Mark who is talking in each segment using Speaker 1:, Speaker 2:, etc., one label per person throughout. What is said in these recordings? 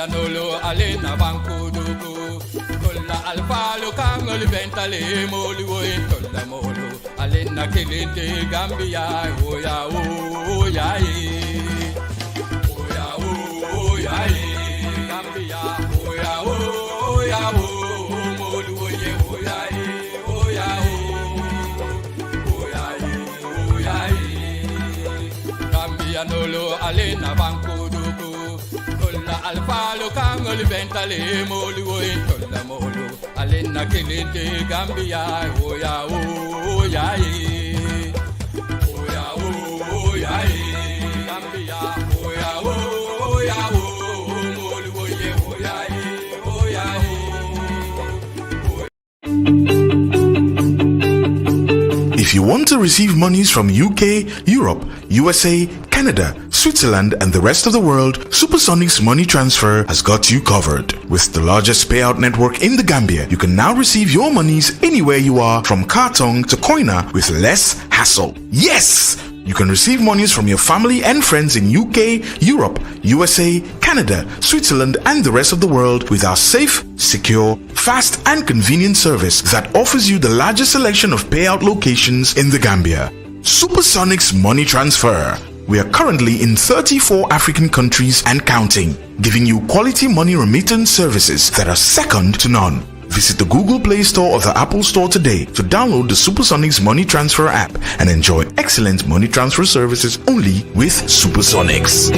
Speaker 1: Gambia nolo alena bankuduku Kolla alfalo kangol ventale moli woy tolla molo alena kelente Gambia oya oya oya oya Gambia oya oya moli woy oya oya oya Gambia nolo alena bankuduku Kolla alfalo kangol ventale moli woy tolla molo alena kelente Gambia oya oya oya oya Gambia oya oya moli woy oya oya
Speaker 2: If you want to receive monies from UK, Europe, USA, Canada, Switzerland, and the rest of the world, Supersonics Money Transfer has got you covered. With the largest payout network in the Gambia, you can now receive your monies anywhere you are, from Kartong to Koina, with less hassle. Yes! You can receive monies from your family and friends in UK, Europe, USA, Canada, Switzerland, and the rest of the world with our safe, secure, fast, and convenient service that offers you the largest selection of payout locations in the Gambia. Supersonics Money Transfer. We are currently in 34 African countries and counting, giving you quality money remittance services that are second to none. Visit the Google Play Store or the Apple Store today to download the Supersonics Money Transfer app and enjoy excellent money transfer services only with Supersonics.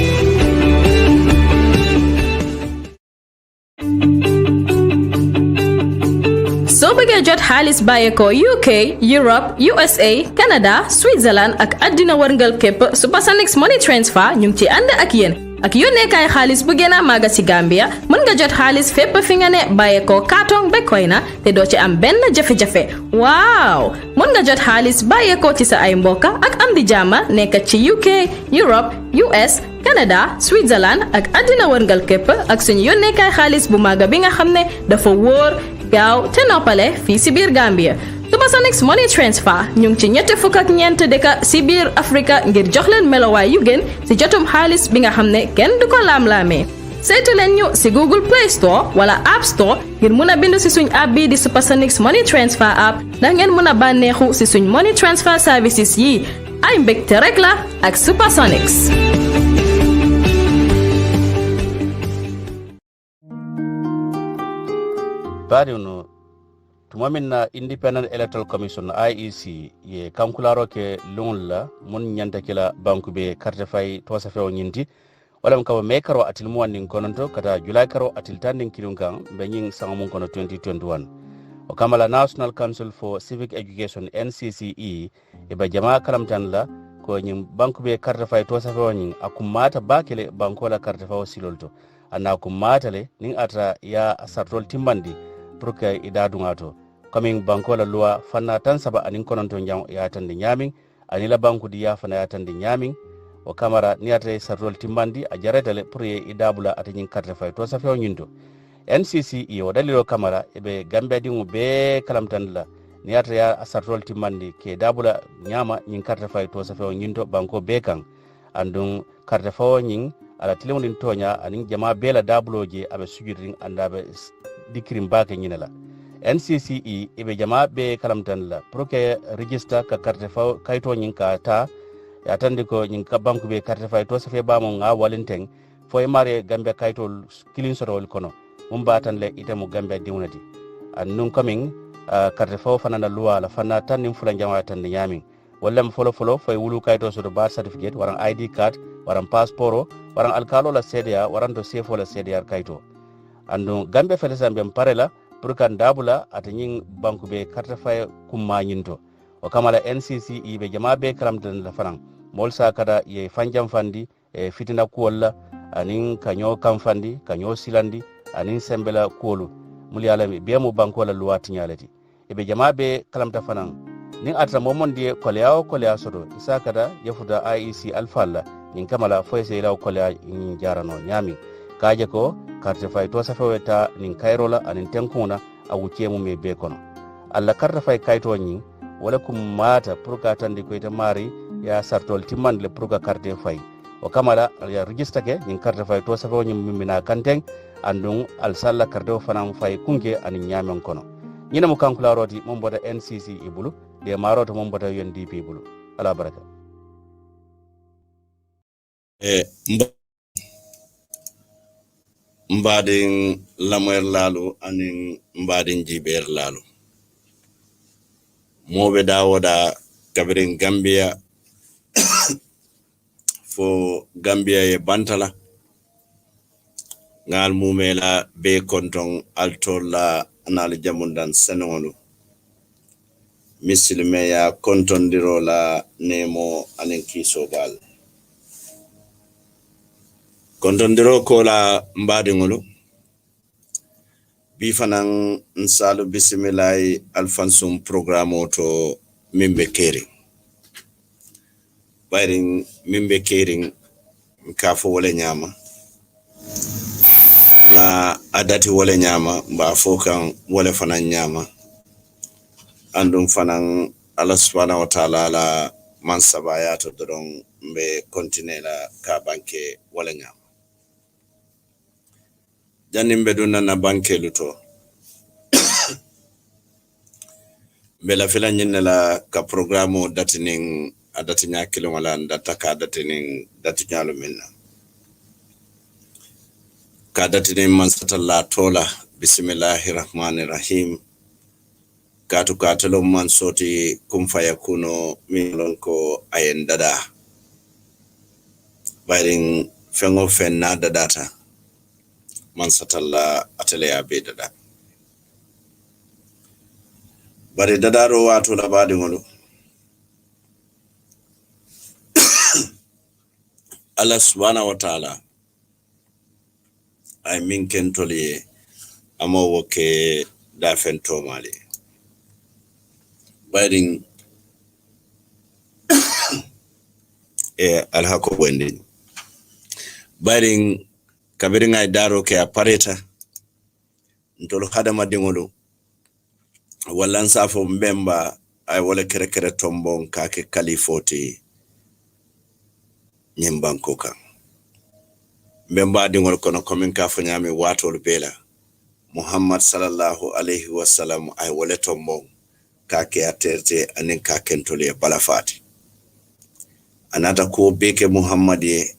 Speaker 3: soo bëggee jot xaalis bàyyeekoo UK, Europe, USA, Canada, Switzerland ak àddina wërngal képp, Supersonics Money Transfer ñu ngi ci ànd ak yéen. ak yónneekaay xaalis bu gën a màgg ci Gambia mën nga jot xaalis fépp fi nga ne bàyyeekoo Kartong ba Koina te doo ci am benn jafe-jafe. waaw mën nga jot xaalis bàyyeekoo ci sa ay mbokka ak am di jàmma nekk ci UK, Europe, US, Canada, Switzerland ak àddina wërngal képp ak suñu yónneekaay xaalis bu màgg bi nga xam ne dafa wóor gaaw te noppale fii ci biir Gambia. Supersonics Money Transfer ñu ngi ci ñetti fukk ak ñeent dëkk ci biir Afrika ngir jox leen melowaay yu gën ci jotum xaalis bi nga xam ne kenn du ko laam-laamee. saytu leen ñu ci Google Play Store wala App Store ngir mun a bindu ci suñ app bii di Supersonics Money Transfer app ndax ngeen mun a bànneexu ci suñ money transfer services yi ay mbégte rek la ak Supersonics.
Speaker 4: Badino tumamina Independent Electoral Commission IEC ye kankularo ke lungla mun nyanta kila banku be carte fay to sa few nyinti wala mkawa mekaro atil muwan kononto kata July karo atil tanding kilungang benying sangamun kono 2021 o kamala National Council for Civic Education NCCE e ba jama kalamtan la ko nyim banku be carte fay to sa few nyin akumata bakele banko la carte fay silolto ana akumata le ning atra ya sartol timbandi pour que idadungato coming banko la loi fanna tan saba anin kononto ya tande nyamin anila banku di ya fana ya tande nyamin o kamara niate sarrol timbandi a jaretale pour idabula atin carte fay to sa few nyindo NCCE o dalilo kamara ebe gambe dingu be kalamtan la niate ya sarrol timbandi ke dabula nyama nyin carte fay to sa few nyindo banko be kan andung carte fay nyin ala tilewndin tonya anin jama bela dabuloje abe sugirin andabe dikirim bake nyinala NCCE ibe jama be kalamtan la pour que register ka carte fa kayto nyin ka ta ya tande ko nyin ka banku be carte fa to safe ba mo nga walinteng fo e mare gambe kayto kilin sorol kono mum batan le itemu gambe diwnati an nun coming carte fa fanana loi la fanna tan nim fula jama tan nyamin wala folo fo e wulu kayto so do bar certificate waran ID card waran passport waran alkalo la CDA waran do sefo la CDR kayto andu gambe fele sambe parela pour kan dabula atanyin banku be carte fay kumma nyinto o kamala NCCE be jama be kalamtan la faran mol sa kada ye fanjam fandi e fitina kuwalla anin kanyo kamfandi kanyo silandi anin sembela kolu muli alami be mo banko la luwati nyalati e be jama be kalamta fanan nin atra momondi kolea sodo isa kada yafuda IEC alfalla nin kamala foyse law kolea in jarano nyami kaje ko carte fay to safeweta nin kayrola anin tenkuna awucemu me be kono alla carte fay kayto nyi wala kum mata pour ka tande ko ita mari ya sartol timman le pour ka carte fay o kamala ya register ke nin carte fay to safewo nyi mimina kanteng andun al salla kardo fanan fay kunke ani nyamen kono nyina mo kankularoti mon boda NCC ibulu de maroto mon boda UNDP ibulu ala baraka
Speaker 5: mbaɗin lamoyer laalu anin mbaɗin jiber laalu moɓe dawoɗa kabirin Gambia fo Gambia e bantala ngal mumela be konton altolla anal jamundan senolu misilmeya kontondirola nemo anin kisobal kontondiro kola mbaɗiŋolu bi fanan nsalu bisimilay alfansum programme to Mengbe Kering bayrin Mengbe Kering kafo wala nyama na adati wala nyama ba fokan wala fanan nyama andum fanan Allah subhanahu wa ta'ala la man sabayato doron be continue la ka banke wala nyama jannim be dunna na banke luto bela fila nyinna la ka programme datinin adati nyakilo wala data ka datinin dati nyalo minna ka datinin man satalla tola bismillahir rahmanir rahim katu katalo man soti kumfaya kuno milon ko ayen dada bayrin fengo fenna data man satalla atele abe dada bari dadaro wato labadi ngolo Allah subhanahu wa ta'ala ay min kentoli amo woke da fento mali bayrin alhako wende bayrin kabirin ay daro ke apareta ntolo hadama dingolo wallan safo mbemba ay wala kere tombon kake kalifoti nyimbanko kan mbemba dingol kono komin ka fanyami watol bela Muhammad sallallahu alaihi wasallam ay wala tombon kake aterte anin kake ntole balafati anata ko beke Muhammadi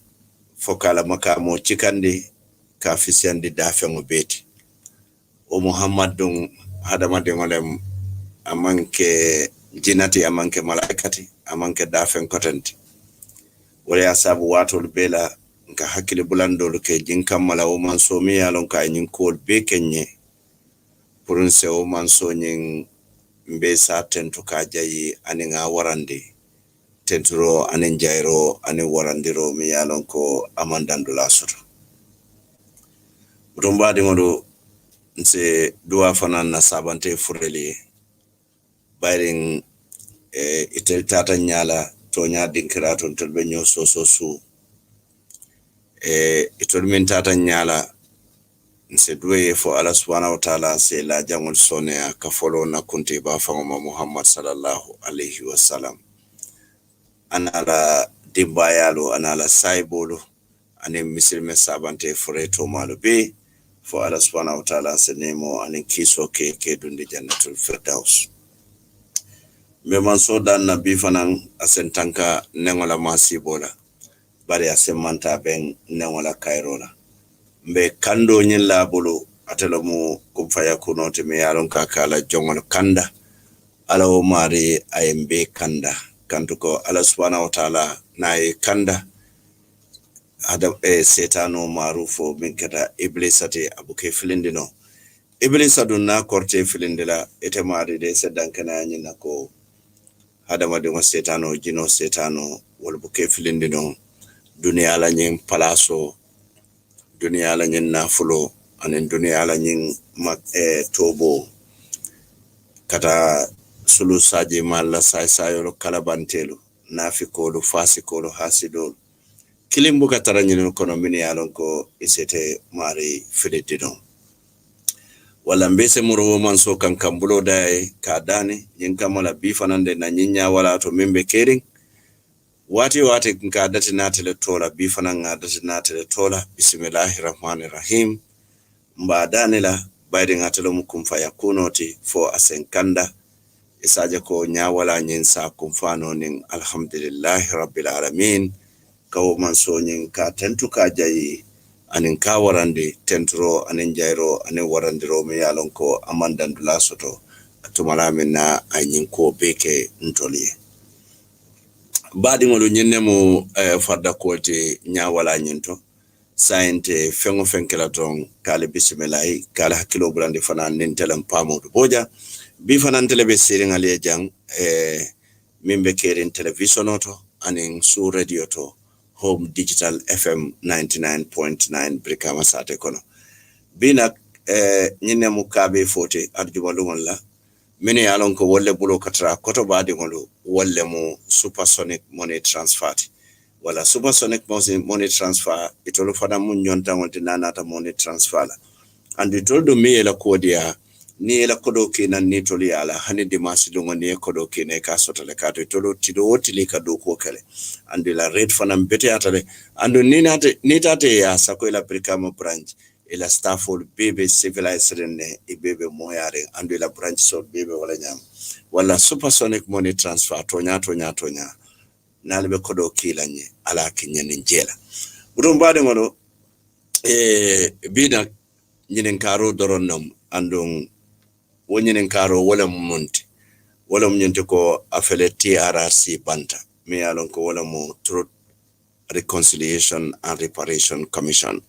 Speaker 5: fokala makamo cikande ka fisiyande dafengo beti o Muhammad dun hadama dingolem amanke jinati amanke malaikati amanke dafen kotenti wala ya sabu watol bela nka hakili bulandol ke jinkan mala o manso mi yalon ka nyin kol be kenye purunse o manso nyin mbe sa tentu ka jayi aninga warande tenturo anin jairo anin warandiro mi yalon ko amandandula soto butumbadi ngodo nse duwa fanan na sabante fureli bayrin itel tata nyala to nya dinkira ton tolbe nyo so itol min tata nyala nse duwe fo Allah subhanahu wa ta'ala se la jangol sone ka folo na kunti ba fangoma Muhammad sallallahu alaihi wasallam anala dimbayalo anala saibolo ane misilme sabante fureto malo be fo Allah subhanahu wa ta'ala se nemo anin kiso ke dundi jannatul firdaus me man so dan nabi fanan asentanka nengola masibola bari asemanta ben nengola kairola mbe kando nyilla bulu atelo mu kumfaya kunote me yalon kakala jongol kanda ala o mari ayembe kanda kantuko Allah subhanahu wa ta'ala nae kanda adam setano marufo min kata iblisate abuke filindino iblisa dunna korte filindila ete mari de sedankana nyina ko hadama de setano jino setano wal buke filindino duniya la nyin palaso duniya la nyin nafulo anen duniya la nyin tobo kata sulu saje malla saysayo kalabantelo nafikolo fasikolo hasidol kilimbu katara nyin kono mini yalon ko isete mari filidino wala mbese muro man so kan kambulo dai ka dane yin kamala bifanande na nyinya wala to Mengbe Kering wati nka dati natele tola bifanan nga dati natele tola bismillahir rahmanir rahim mba danila bayde ngatalo kumfa yakunoti fo asenkanda isaje ko nyawala nyin sa kumfano nin alhamdulillahi rabbil alamin kawo man so nyin ka tentu ka jayi anin ka warande tentro anin jairo anin warandiro mi yalon ko amandandula soto tumala minna anyin ko beke ntoli badi ngolo nyenne mo farda kote nyawala nyinto sainte fengo fenkela ton kale bismillah kala hakilo brande fana nin telam pamo boja bi fana telebe siring ale jang Mengbe Kering television oto anin su radio to home digital FM 99.9 brikama sate kono bina nyenne mo Kabefo arjuma lumon la mini alon ko wolle bulo katra koto badi ngolo wolle mo Supersonic money transfer wala Supersonic money transfer itolo fana mun nyonta wonti nanata money transfer la and itolo me la kodia ni la kodo ke nan ni toli ala hani dimasi dungo ni kodo ke ne ka sotale ka to itolo tido wotili ka do ko kale and la rate fana mbete atale and ni tate ya sako la brikama branch ila staffol bebe civilized ne ibebe moyare and la branch so bebe wala nyam wala Supersonic money transfer tonya nalbe kodo kilanye ala kinyani njela budum bade ngolo bida nyinen karo doronnom andong wonyinen karo wala munti wala mnyente ko afele TRRC banta me alon ko wala mo Truth Reconciliation and Reparation Commission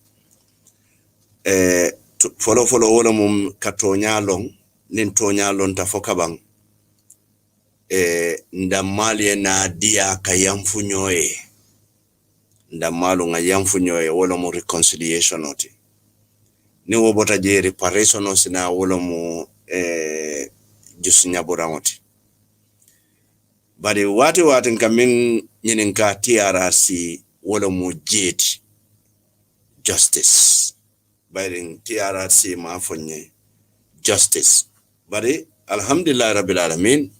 Speaker 5: follow wala mum katonya long nin tonya lon ta fokabang ndamali na dia kayamfu nyoe ndamalu nga yamfu nyoe wala mu reconciliation oti ni wobota je reparation osina wala mu jusinya boramoti bari wati nkamin nyinin ka TRRC wala mu jeti justice bari TRRC mafonye justice bari alhamdulillah rabbil alamin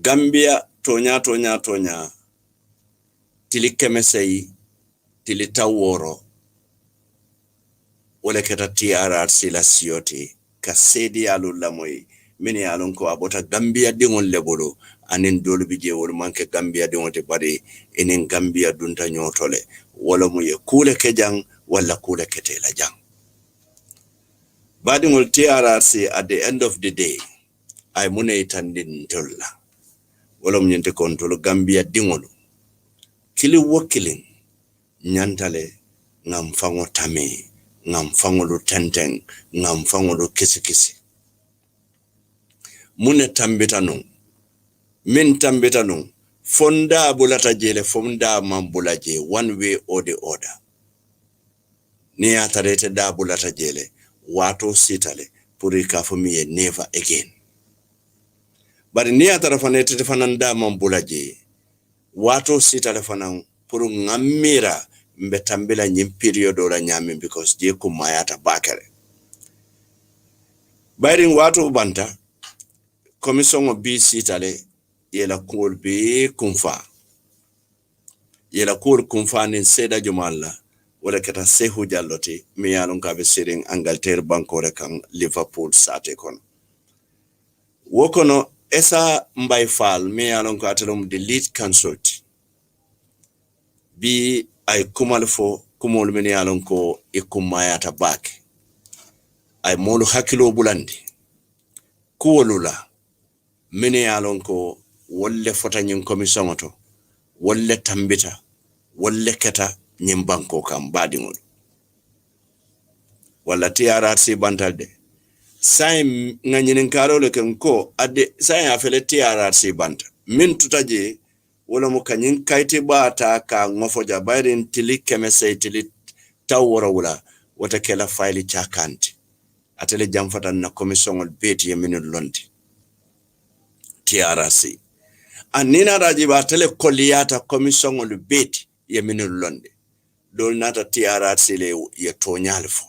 Speaker 5: Gambia tonya tili kemesei tili taworo wala keta TRRC la sioti kasedi alulla moy mini alon ko abota Gambia dingol lebolo anin dolu bije wol manke Gambia dingote bari enen Gambia dunta nyotole wala moye kule kejang wala kule ketela jang badingol TRRC at the end of the day ay mune itandin tolla wala mnyente kontrol Gambia dingolo kili wakilin nyantale ngamfango tame ngamfango lu tenteng ngamfango lu kisi mune tambitano min tambitano fonda bulata jele fonda mambulaje one way or the other ni atarete da bulata jele wato sitale purika fumiye never again bari ni atarafanete tefananda mambulaje wato sitale fanan puru ngamira mbetambila nyim period ora nyame because je kumayata bakare bari wato banta commission of BC tale yela kul be kumfa nin seda jumalla wala kata sehu jallote mi yalon ka be siring Angleterre bankore kan Liverpool sate kon wokono esa mbay fal mi yalon ko atelum the lead consort bi ay kumal fo kumol min yalon ko ikumayata bak ay molu hakilo bulandi kuwolula min yalon ko wolle fota nyin commission to wolle tambita wolle keta nyin banko kam badingol wala TRRC bantalde say nganyinin karole ken ko ade say afele TRRC banta min tutaje wala mo kanyin kayti bata ka ngofoja bayrin tili kemese tili tawora wala wata kela file chakanti atele jamfata na commission ol beti yemin londi TRRC anina raji ba tele koliyata commission ol beti yemin londi dol nata TRRC le ye tonyalfo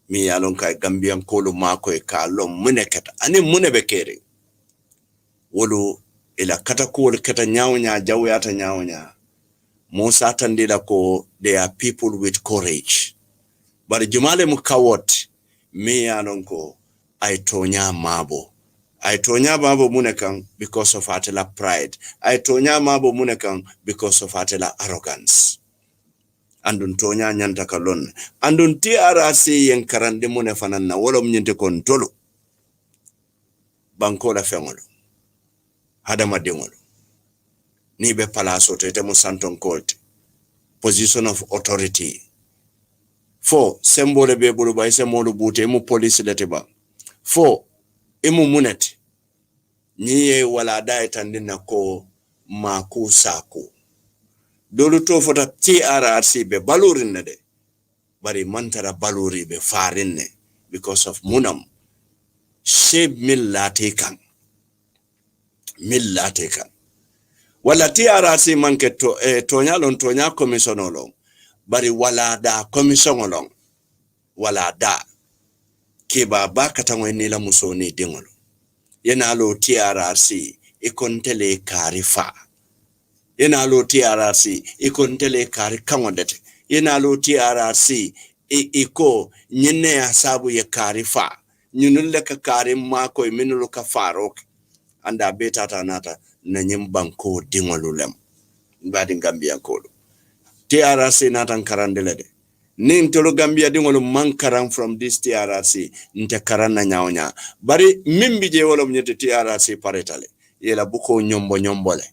Speaker 5: mi yalon kay Gambian kolu mako e ka lom munekata ani Mengbe Kering wolu ila kata kuwol kata nyawnya jawyata nyawnya Musa tandila ko they are people with courage bari jumale mu kawot mi yanonko ay tonya mabo ay tonya mabo munekan because of atela pride ay tonya mabo munekan because of atela arrogance andun tonya nyanta kalon andun TRRC yen karande mune fananna wolo mnyente kon tolo banko la fengolo hadama dingolo ni be palaso to ite mu santon court position of authority fo sembole be bulu bay semolu bute mu police leteba fo imu muneti niye wala dai tandina ko maku saku dolu to fota TRRC be balurin de bari mantara baluri be farinne because of munam sheb millatekan wala TRRC manke to tonya commission olong bari wala da commission olong wala da ke baba katangwe nila musoni dingolo yena lo TRRC ikontele karifa yena lo TRRC ikontele kari kamodete yena lo TRRC iko nyine ya sabu ya karifa nyunulle ka karim mako minulu ka farok anda beta tanata na nyimbanko dingolulem badi Gambia kodo TRRC natan karandele de nin tolo Gambia dingolu mankaran from this TRRC nte karana nyaonya bari mimbi je wolo mnyete TRRC paretale yela buko nyombole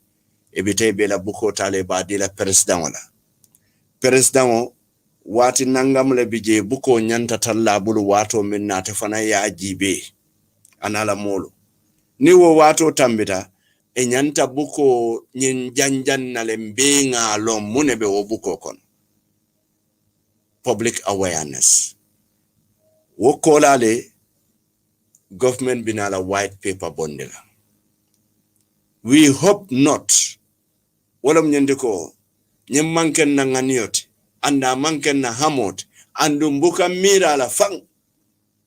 Speaker 5: ebite bela buko tale badi la president wati nangamle bije buko nyanta talla bulu wato minna tefana ya jibe anala molo niwo wato tambita e nyanta buko nyin janjan na lembenga lo munebe wo buko kon public awareness wo kolale government binala white paper bondela we hope not wala mnyende ko nyem manken na nganioti anda manken na hamot andu mbuka mira la fang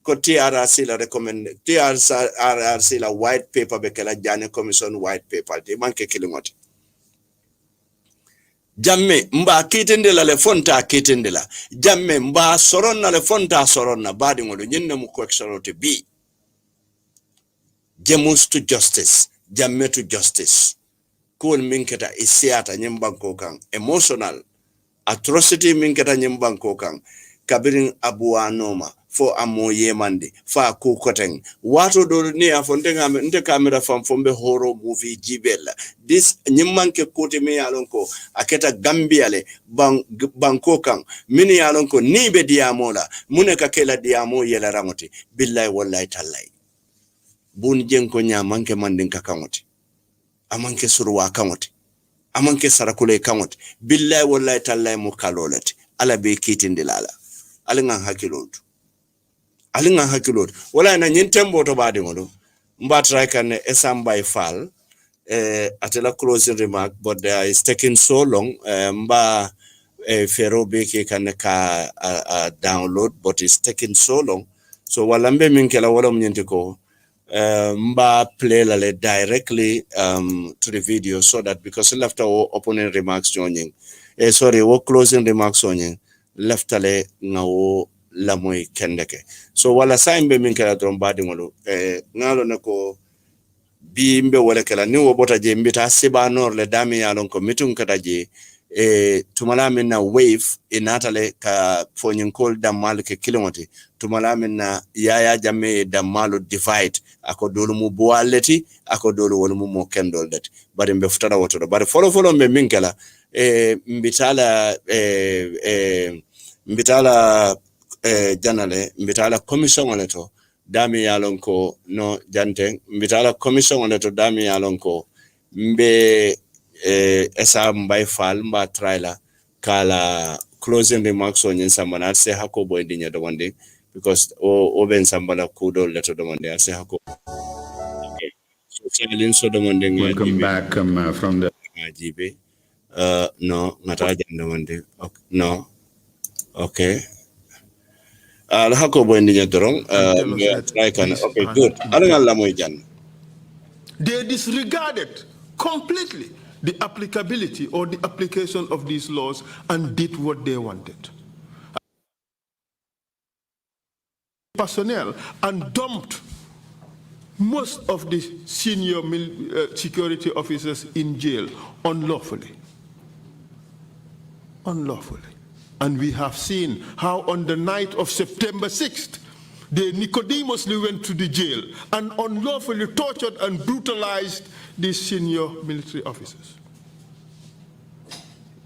Speaker 5: ko TRRC la recommend TRRC la white paper bekela jane commission white paper de manke kilingoti Jammeh mba kitendela le fonta kitendela Jammeh mba soronna le fonta soronna badi ngolo nyinne mu correctionote bi Jamus to justice Jammeh to justice ko minketa isiata nyimbanko kan emotional atrocity minketa nyimbanko kan kabirin abuanoma fo amoye mande fa ku koteng wato do ni afondenga nte camera fam fombe horror movie jibela this nyimmanke kote me yalonko aketa Gambia le banko kan mini yalonko ni be diamola muneka kela diamo yela ramoti billahi wallahi tallahi bun jenko nyamanke mandin kakamoti amanke surwa kamoti amanke sarakule kamoti billahi wallahi tallahi mukalolati ala be kitindilala alinga hakilot wala na nyentembo to badi ngolo mbatra kan esamba ifal atela closing remark but there is taking so long mba fero beke kan ka download but it's taking so long so wala mbe minkela wala mnyente ko mba play la directly to the video so that because left our opening remarks joining closing remarks joining left ale ngawo la moy kendeke so wala saimbe min kala dron badi ngolo ngalo nako bi mbe wala kala ni wo bota je mbita siba nor le dami yalon ko mitun kata je tumala min na wave inatale ka fonyin kol damal ke kilomoti tumala min na yaya Jammeh damalu divide ako dolu mu boaleti ako dolu wol mu mo kendol det bari mbe futara woto bari follow mbe min kala mbitala janale mbitala commission on to dami yalon ko no jante mbitala commission on to dami yalon ko mbe esa mbay fal mba trailer kala closing remarks on yin samana se hako boy dinya do wande because o ben sambala kudo leto do wande se hako so selin so do wande
Speaker 6: welcome back from the
Speaker 5: jibe no ngata jando wande no okay hako boy dinya dorong okay good alanga la moy jan
Speaker 6: they disregarded completely the applicability or the application of these laws and did what they wanted. personnel and dumped most of the senior security officers in jail unlawfully. Unlawfully. And we have seen how on the night of September 6th, they Nicodemously went to the jail and unlawfully tortured and brutalized these senior military officers.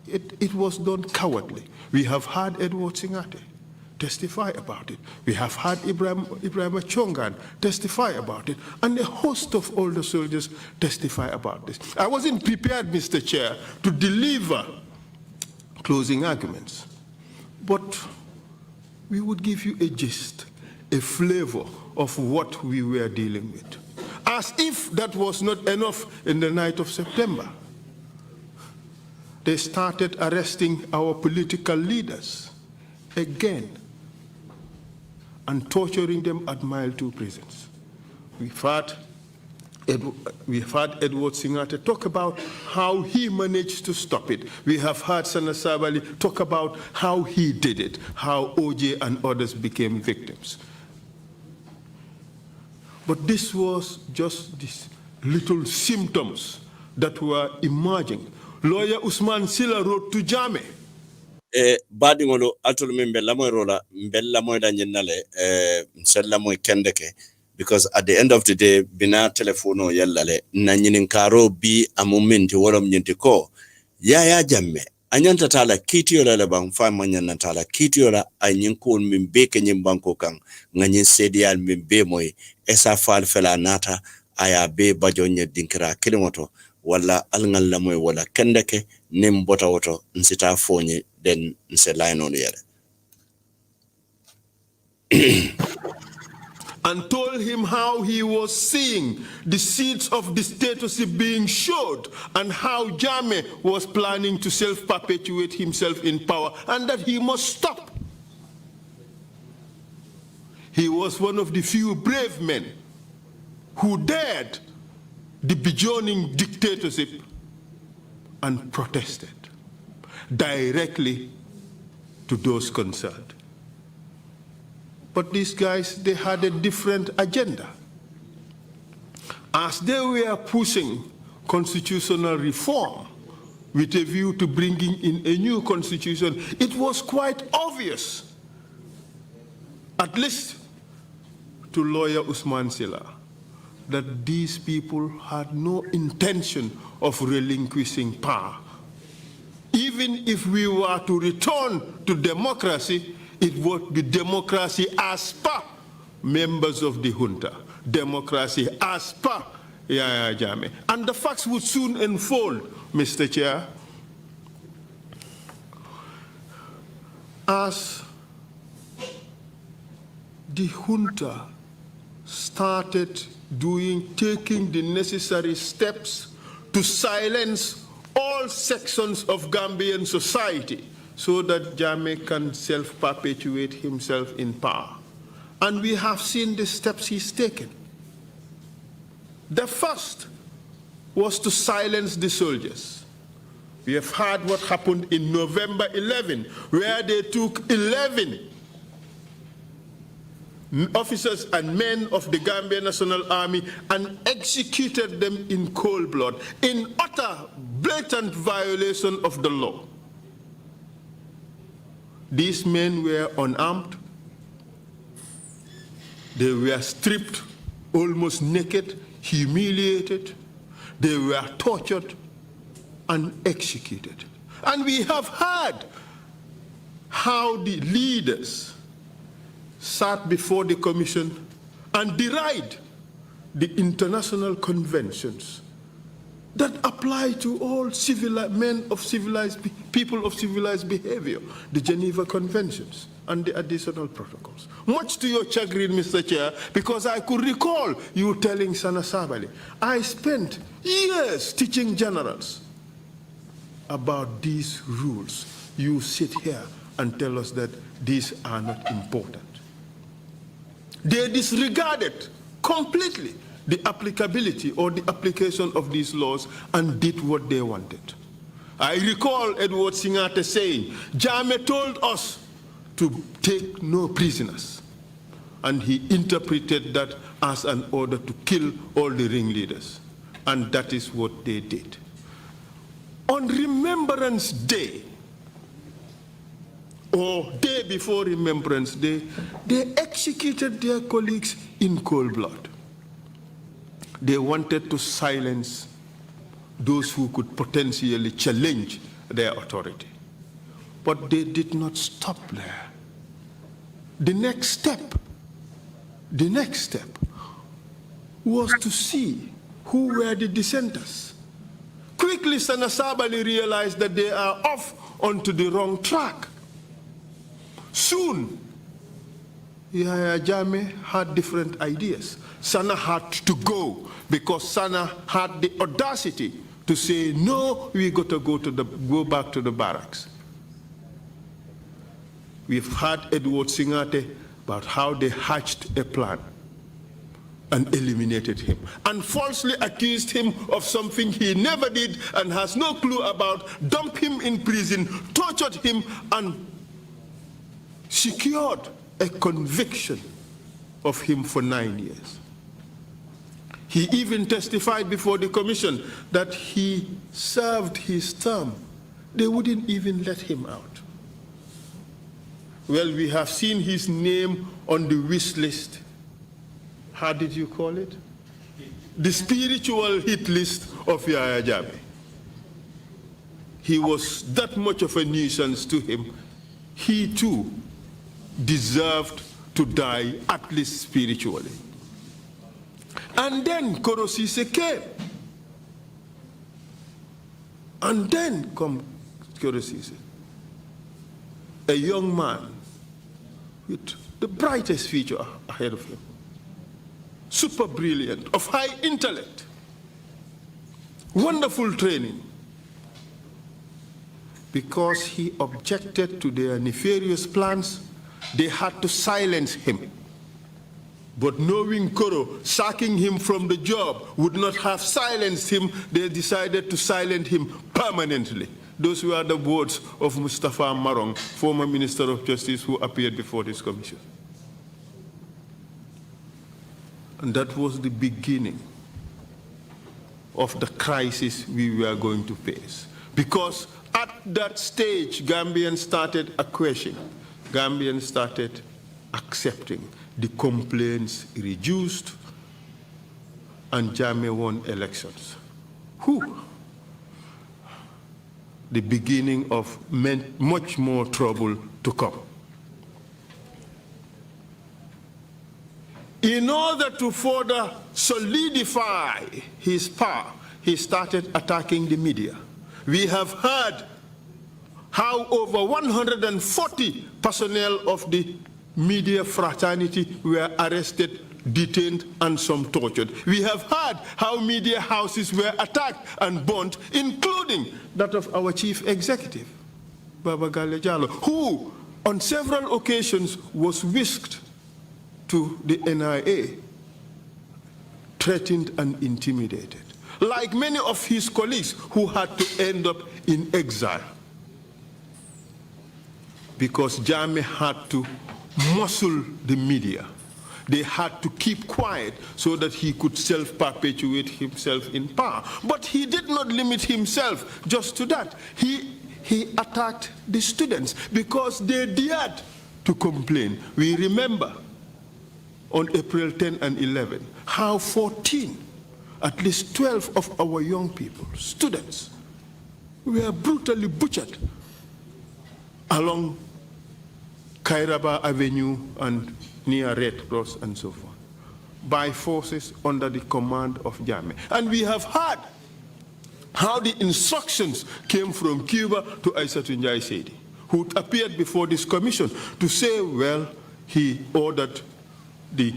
Speaker 6: It was done cowardly. We have had Edward Singate testify about it. We have had Ibrahim Chongan testify about it, and a host of older soldiers testify about this. I wasn't prepared, Mr. Chair, to deliver closing arguments, but we would give you a gist, a flavor of what we were dealing with. As if that was not enough in the night of September, they started arresting our political leaders again and torturing them at Mile 2 prisons. We've had Edward Singate talk about how he managed to stop it. We have heard Sana Sabali talk about how he did it, how OJ and others became victims. But this was just these little symptoms that were emerging. Lawyer Usman Silla wrote to Jammeh.
Speaker 5: Badingolo atul mbella moy rola mbella moy da nyinale sella moy kendeke, because at the end of the day bina telefono yallale na nyinin karo bi amumenti worom nyinti ko ya Jammeh anyanta tala kitiola la bang fa manyana tala kitiola anyin ko min be kenyim banko kan nganyin sedial min be moy esa fal fela nata aya be bajonye dinkira kilimoto wala alngal la moy wala kendeke nim bota woto nsita fonye den nse line on yere.
Speaker 6: And told him how he was seeing the seeds of dictatorship being showed and how Jammeh was planning to self-perpetuate himself in power and that he must stop. He was one of the few brave men who dared the burgeoning dictatorship and protested directly to those concerned. But these guys, they had a different agenda. As they were pushing constitutional reform with a view to bringing in a new constitution, it was quite obvious, at least to lawyer Usman Silla, that these people had no intention of relinquishing power. Even if we were to return to democracy, it would be democracy as per members of the junta, democracy as per Yahya Jammeh. And the facts would soon unfold, Mr. Chair. As the junta started taking the necessary steps to silence all sections of Gambian society so that Jammeh can self-perpetuate himself in power. And we have seen the steps he's taken. The first was to silence the soldiers. We have heard what happened in November 11, where they took 11 officers and men of the Gambia National Army and executed them in cold blood, in utter blatant violation of the law. These men were unarmed. They were stripped, almost naked, humiliated. They were tortured and executed. And we have heard how the leaders sat before the commission and derided the international conventions that apply to all men of civilized people of civilized behavior, the Geneva Conventions and the additional protocols. Much to your chagrin, Mr. Chair, because I could recall you telling Sana Sabali, I spent years teaching generals about these rules. You sit here and tell us that these are not important. They disregarded completely the applicability or the application of these laws and did what they wanted. I recall Edward Singate saying, Jammeh told us to take no prisoners. and he interpreted that as an order to kill all the ringleaders. And that is what they did. On Remembrance Day, or day before Remembrance Day, they executed their colleagues in cold blood. They wanted to silence those who could potentially challenge their authority. But they did not stop there. The next step was to see who were the dissenters. Quickly, Sana Sabali realized that they are off onto the wrong track. Soon, Jammeh had different ideas. Sana had to go because Sana had the audacity to say, no, we got to go back to the barracks. We've heard Edward Singate about how they hatched a plan and eliminated him, and falsely accused him of something he never did and has no clue about, dumped him in prison, tortured him, and secured a conviction of him for 9 years. He even testified before the commission that he served his term. They wouldn't even let him out. Well, we have seen his name on the wish list. How did you call it? The spiritual hit list of Yahya Jammeh. He was that much of a nuisance to him. He too deserved to die, at least spiritually. And then Korosise came. And then come Korosise, a young man with the brightest future ahead of him. Super brilliant, of high intellect, wonderful training. Because he objected to their nefarious plans, they had to silence him. But knowing Koro sacking him from the job would not have silenced him, they decided to silence him permanently. Those were the words of Mustafa Marong, former Minister of Justice, who appeared before this commission. And that was the beginning of the crisis we were going to face. Because at that stage, Gambians started acquiescing. Gambians started accepting. The complaints reduced, and Jammeh won elections. The beginning of much more trouble to come. In order to further solidify his power, he started attacking the media. We have heard how over 140 personnel of the media fraternity were arrested, detained, and some tortured. We have heard how media houses were attacked and burnt, including that of our chief executive, Baba Gale Jallow, who on several occasions was whisked to the NIA, threatened and intimidated, like many of his colleagues who had to end up in exile. Because Jammeh had to muscle the media. They had to keep quiet so that he could self-perpetuate himself in power. But he did not limit himself just to that. He attacked the students because they dared to complain. We remember on April 10 and 11 how 14, at least 12 of our young people, students, were brutally butchered along Kairaba Avenue and near Red Cross and so forth, by forces under the command of Jammeh. And we have heard how the instructions came from Cuba to Aissatou Njie Seydi, who appeared before this commission to say, well, he ordered the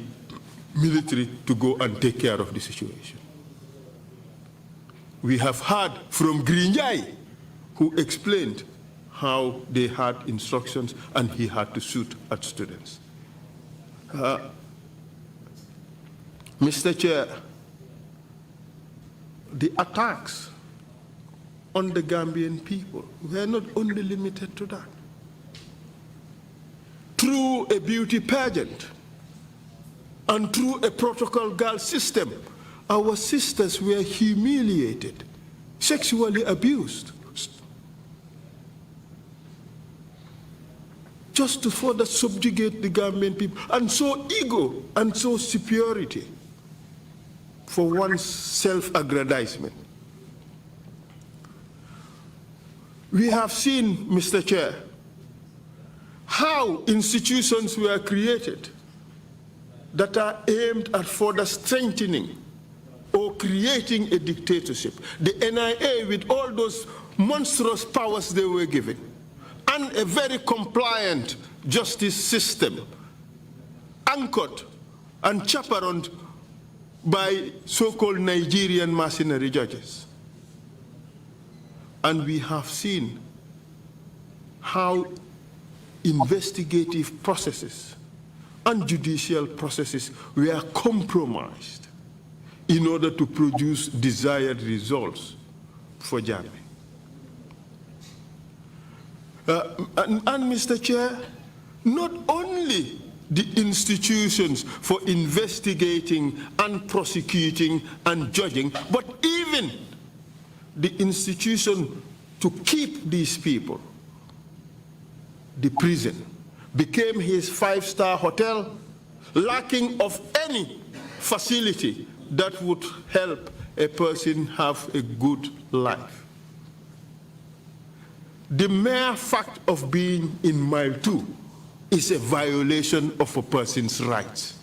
Speaker 6: military to go and take care of the situation. We have heard from Grinyai, who explained how they had instructions and he had to shoot at students. Mr. Chair, the attacks on the Gambian people were not only limited to that. Through a beauty pageant, And through a protocol girl system, our sisters were humiliated, sexually abused, just to further subjugate the Gambian people, and so ego and so superiority for one's self-aggrandizement. We have seen, Mr. Chair, how institutions were created that are aimed at further strengthening or creating a dictatorship. The NIA, with all those monstrous powers they were given, and a very compliant justice system, anchored and chaperoned by so-called Nigerian mercenary judges. And we have seen how investigative processes and judicial processes were compromised in order to produce desired results for Jammeh. And Mr. Chair, not only the institutions for investigating and prosecuting and judging, but even the institution to keep these people, the prison, became his five-star hotel, lacking of any facility that would help a person have a good life. The mere fact of being in mile 2 is a violation of a person's rights,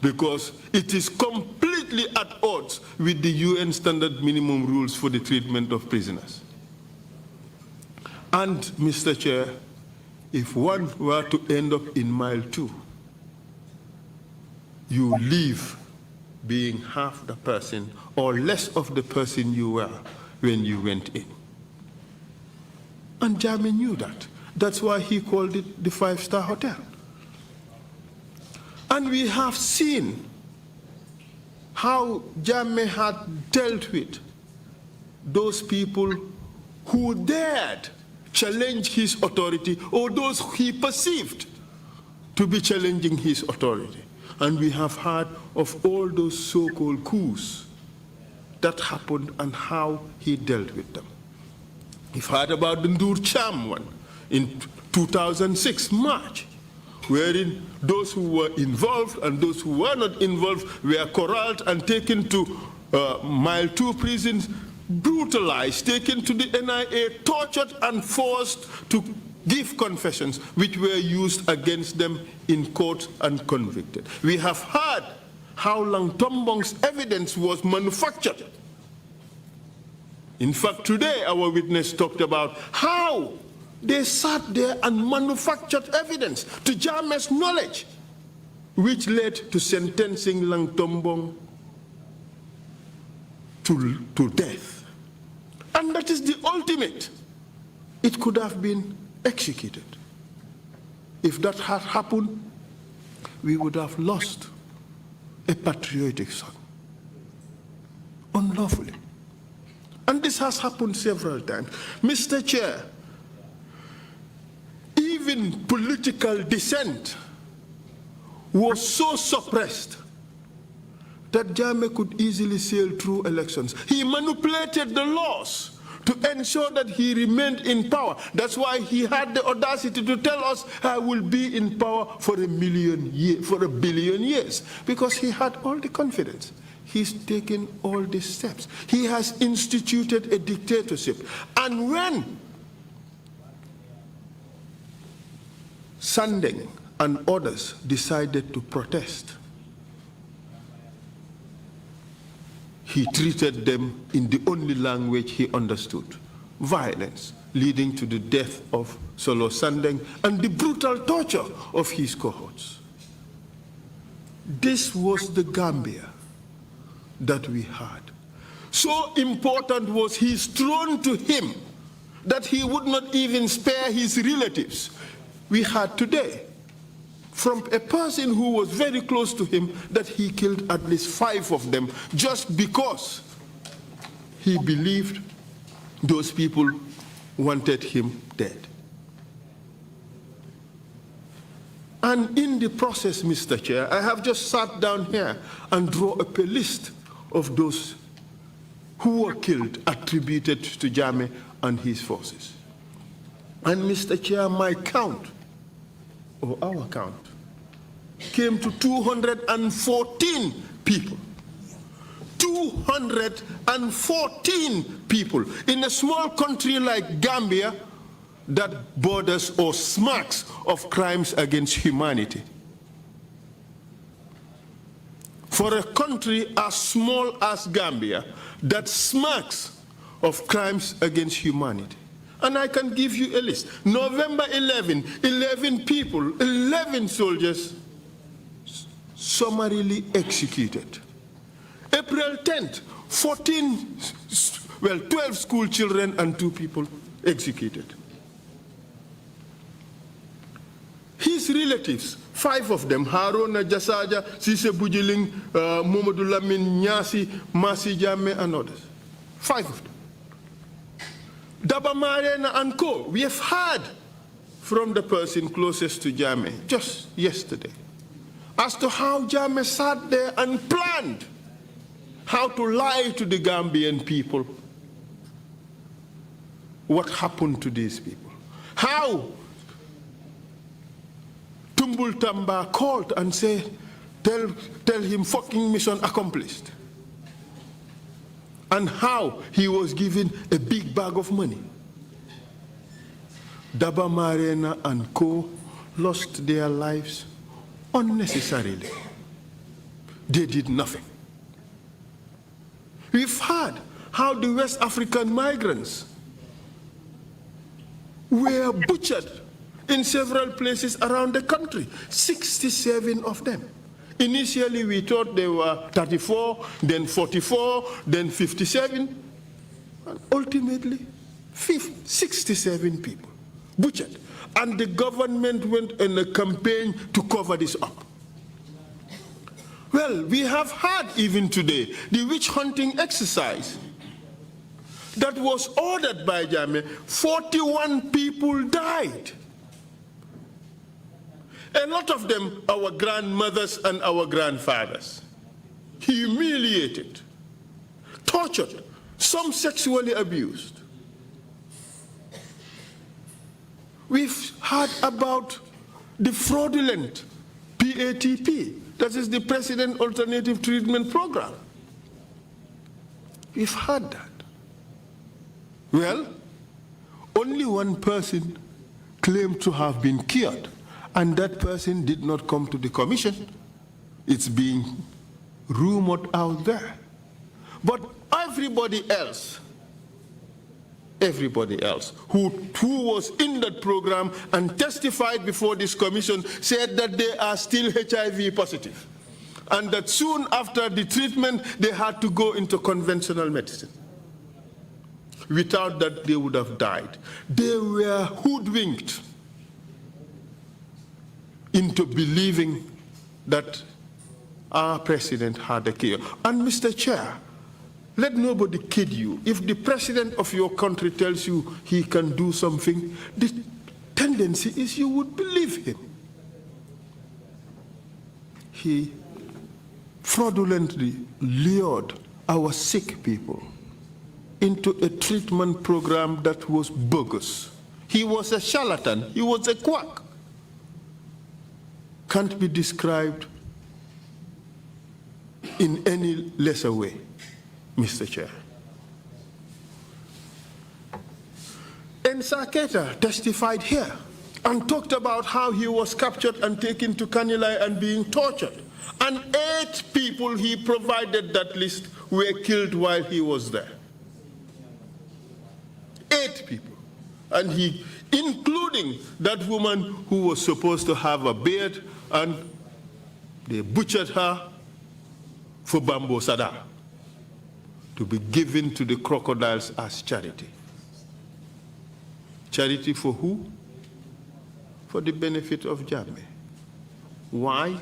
Speaker 6: because it is completely at odds with the UN standard minimum rules for the treatment of prisoners. And, Mr. Chair, if one were to end up in mile 2, you leave being half the person or less of the person you were when you went in. And Jammeh knew that. That's why he called it the five-star hotel. And we have seen how Jammeh had dealt with those people who dared challenge his authority, or those he perceived to be challenging his authority. And we have heard of all those so-called coups that happened and how he dealt with them. We've heard about the Ndur Cham one in 2006, March, wherein those who were involved and those who were not involved were corralled and taken to mile 2 prisons, brutalized, taken to the NIA, tortured and forced to give confessions which were used against them in court and convicted. We have heard how Langtombong's evidence was manufactured. In fact, today our witness talked about how they sat there and manufactured evidence to Jammeh's knowledge, which led to sentencing Langtombong to death. And that is the ultimate. It could have been executed. If that had happened, we would have lost a patriotic son, unlawfully. And this has happened several times. Mr. Chair, even political dissent was so suppressed that Jammeh could easily sail through elections. He manipulated the laws to ensure that he remained in power. That's why he had the audacity to tell us, I will be in power for a billion years, because he had all the confidence. He's taken all these steps. He has instituted a dictatorship. And when Sandeng and others decided to protest, he treated them in the only language he understood, violence, leading to the death of Solo Sandeng and the brutal torture of his cohorts. This was the Gambia that we had. So important was his throne to him that he would not even spare his relatives. We had today from a person who was very close to him that he killed at least 5 of them just because he believed those people wanted him dead. And in the process, Mr. Chair, I have just sat down here and draw up a list of those who were killed attributed to Jammeh and his forces. And Mr. Chair, my count, or our count, came to 214 people. 214 people in a small country like Gambia that borders or smacks of crimes against humanity. For a country as small as Gambia that smacks of crimes against humanity. And I can give you a list. November 11, 11 people, 11 soldiers summarily executed. April 10th, 12 school children and 2 people executed. His relatives, 5 of them, Haruna Jasaja, Sise Bujiling, Momadou Lamin Nyasi, Masi Jammeh, and others. 5 of them. Daba Marena and Co. We have heard from the person closest to Jammeh just yesterday as to how Jammeh sat there and planned how to lie to the Gambian people what happened to these people. How Tumbul Tamba called and said, tell him fucking mission accomplished. And how he was given a big bag of money. Daba Marena and Co. lost their lives unnecessarily. They did nothing. We've heard how the West African migrants were butchered in several places around the country, 67 of them. Initially, we thought there were 34, then 44, then 57, and ultimately 67 people butchered. And the government went on a campaign to cover this up. Well, we have had even today the witch hunting exercise that was ordered by Jammeh. 41 people died. A lot of them our grandmothers and our grandfathers. Humiliated, tortured, some sexually abused. We've heard about the fraudulent PATP, that is the President Alternative Treatment Program. We've heard that. Well, only one person claimed to have been cured, and that person did not come to the commission. It's being rumored out there. But everybody else who was in that program and testified before this commission said that they are still HIV positive, and that soon after the treatment they had to go into conventional medicine. Without that, they would have died. They were hoodwinked into believing that our president had a cure. And Mr. Chair, let nobody kid you. If the president of your country tells you he can do something, the tendency is you would believe him. He fraudulently lured our sick people into a treatment program that was bogus. He was a charlatan. He was a quack. Can't be described in any lesser way, Mr. Chair. Ensaketa testified here and talked about how he was captured and taken to Kanilai and being tortured. And 8 people, he provided that list, were killed while he was there. 8 people. And he, including that woman who was supposed to have a beard, and they butchered her for bamboo sada to be given to the crocodiles as charity. Charity for who? For the benefit of Jammeh. Why?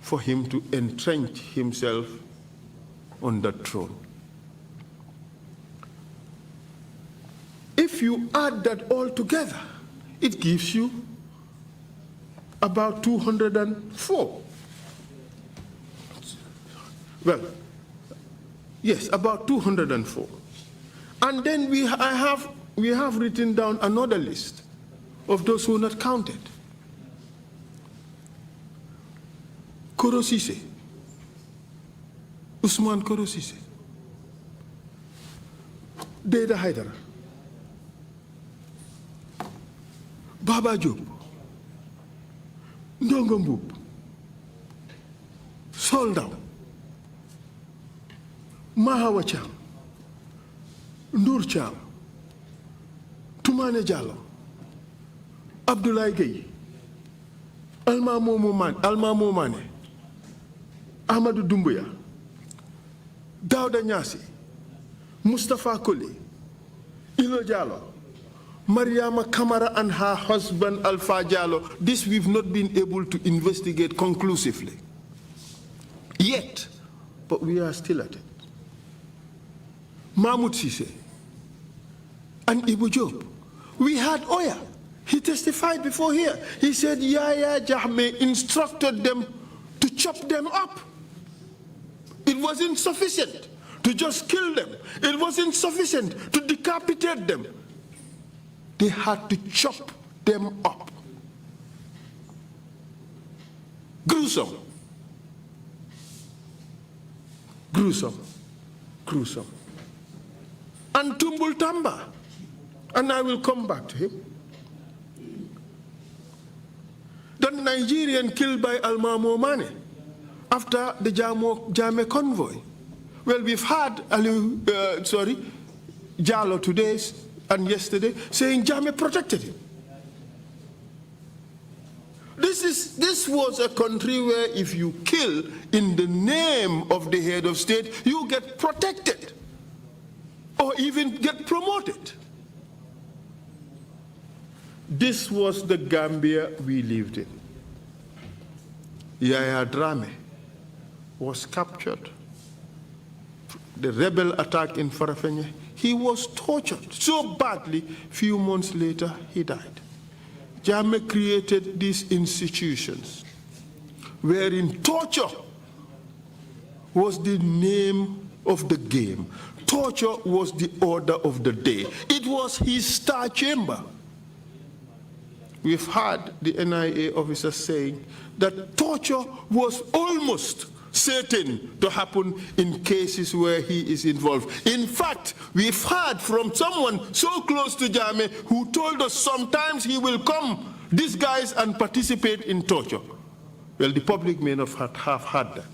Speaker 6: For him to entrench himself on the throne. If you add that all together, it gives you about 204. Well, yes, about 204. And then we have written down another list of those who are not counted. Korosise, Usman Korosise, Deda Haidara, Baba Job, Ndongo Mbub, Soldaw, Mahawa Cham, Ndur Cham, Tumane Jallo, Abdoulaye Gueye, Alma Momane, Ahmadou Doumbouya, Dawda Nyasi, Mustafa Koli, Ilo Jallo, Mariama Kamara and her husband Alpha Jallo. This we've not been able to investigate conclusively yet, but we are still at it. Mahmoud Sise and Ibu Job. We had Oya. He testified before here. He said Yahya Jammeh instructed them to chop them up. It wasn't sufficient to just kill them. It wasn't sufficient to decapitate them. They had to chop them up. Gruesome. Gruesome. Gruesome. And Tumbul Tamba, and I will come back to him. The Nigerian killed by Alma Momane after the Jammeh convoy. Well, we've had Jallo today and yesterday saying Jammeh protected him. This was a country where if you kill in the name of the head of state, you get protected or even get promoted. This was the Gambia we lived in. Yahya Jammeh was captured. The rebel attack in Farafenni, he was tortured so badly, few months later he died. Jammeh created these institutions wherein torture was the name of the game. Torture was the order of the day. It was his star chamber. We've heard the NIA officer saying that torture was almost certain to happen in cases where he is involved. In fact, we've heard from someone so close to Jammeh who told us sometimes he will come disguised and participate in torture. Well, the public may not have heard that.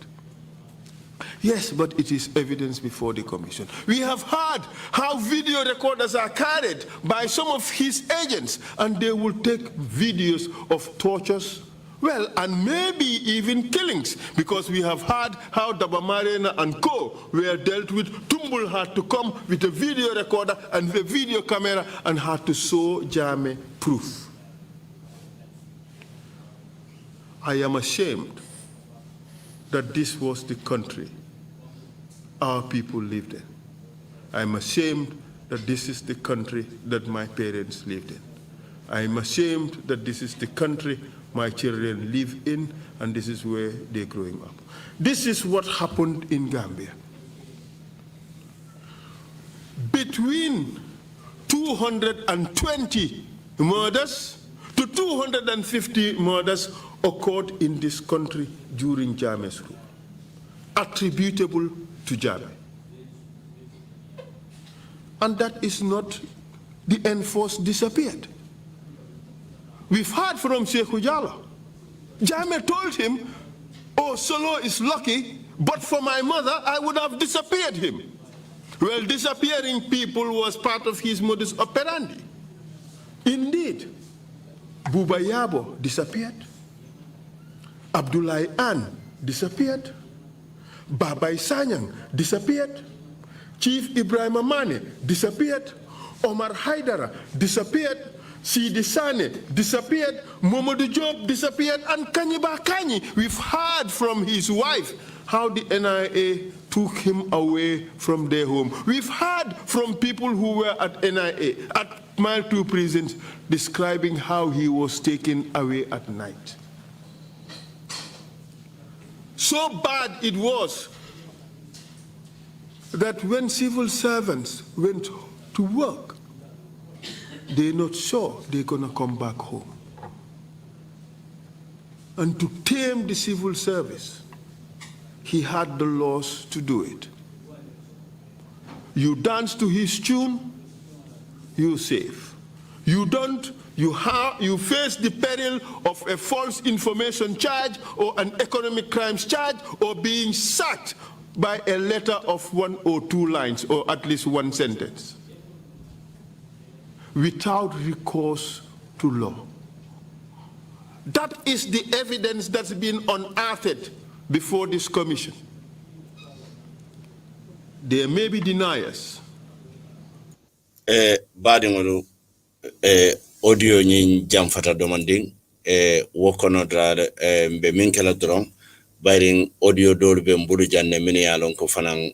Speaker 6: Yes, but it is evidence before the commission. We have heard how video recorders are carried by some of his agents, and they will take videos of tortures, well, and maybe even killings, because we have heard how Dabamarena and co were dealt with. Tumbul had to come with a video recorder and a video camera and had to show Jammeh proof. I am ashamed that this was the country our people lived in. I'm ashamed that this is the country that my parents lived in. I'm ashamed that this is the country my children live in, and this is where they're growing up. This is what happened in Gambia. Between 220 murders to 250 murders occurred in this country during Jammeh's rule, attributable to Jammeh. And that is not the enforced disappeared. We've heard from Sheikh Jallo. Jammeh told him, oh, Solo is lucky, but for my mother, I would have disappeared him. Well, disappearing people was part of his modus operandi. Indeed, Buba Yabo disappeared. Abdoulaye Ann disappeared. Babai Sanyang disappeared. Chief Ibrahim Amane disappeared. Omar Haidara disappeared. Sidi Sane disappeared. Momodu Job disappeared. And Kanyiba Kanyi, we've heard from his wife how the NIA took him away from their home. We've heard from people who were at NIA, at Mile 2 prisons, describing how he was taken away at night. So bad it was that when civil servants went to work, they're not sure they're going to come back home. And to tame the civil service, he had the laws to do it. You dance to his tune, you're safe. You don't, you face the peril of a false information charge or an economic crimes charge or being sacked by a letter of 1 or 2 lines or at least 1 sentence without recourse to law. That is the evidence that's been unearthed before this commission. There may be deniers.
Speaker 5: Badingolu audio nyin jamfata domanding wokono dra be minkela dron bayring audio dol be mbulu janne mini yalon ko fanan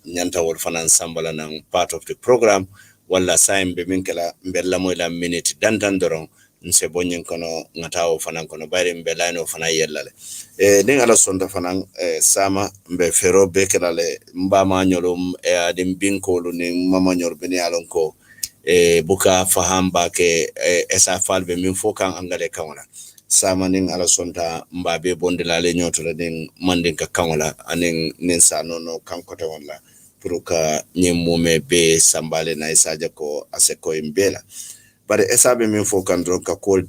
Speaker 5: nyanta wol fanan sambala nan part of the program wala saim be minkela mbella moyla minute dandan dron nse bonyen kono ngatawo fanan kono bayring be line fana yellale den ala sonda fanan sama mbe fero be kelale mbama nyolum adim binkolu ni mama nyor beni yalon ko buka fahamba ke esa falbe min fokan angale kawla samanin ala sonta mbabe bondilale nyotola den mandin ka kawla anen nen sa nono kankote wala puruka nyemume be sambale na isaja ko aseko imbela bare esa be min fokan dro ka kol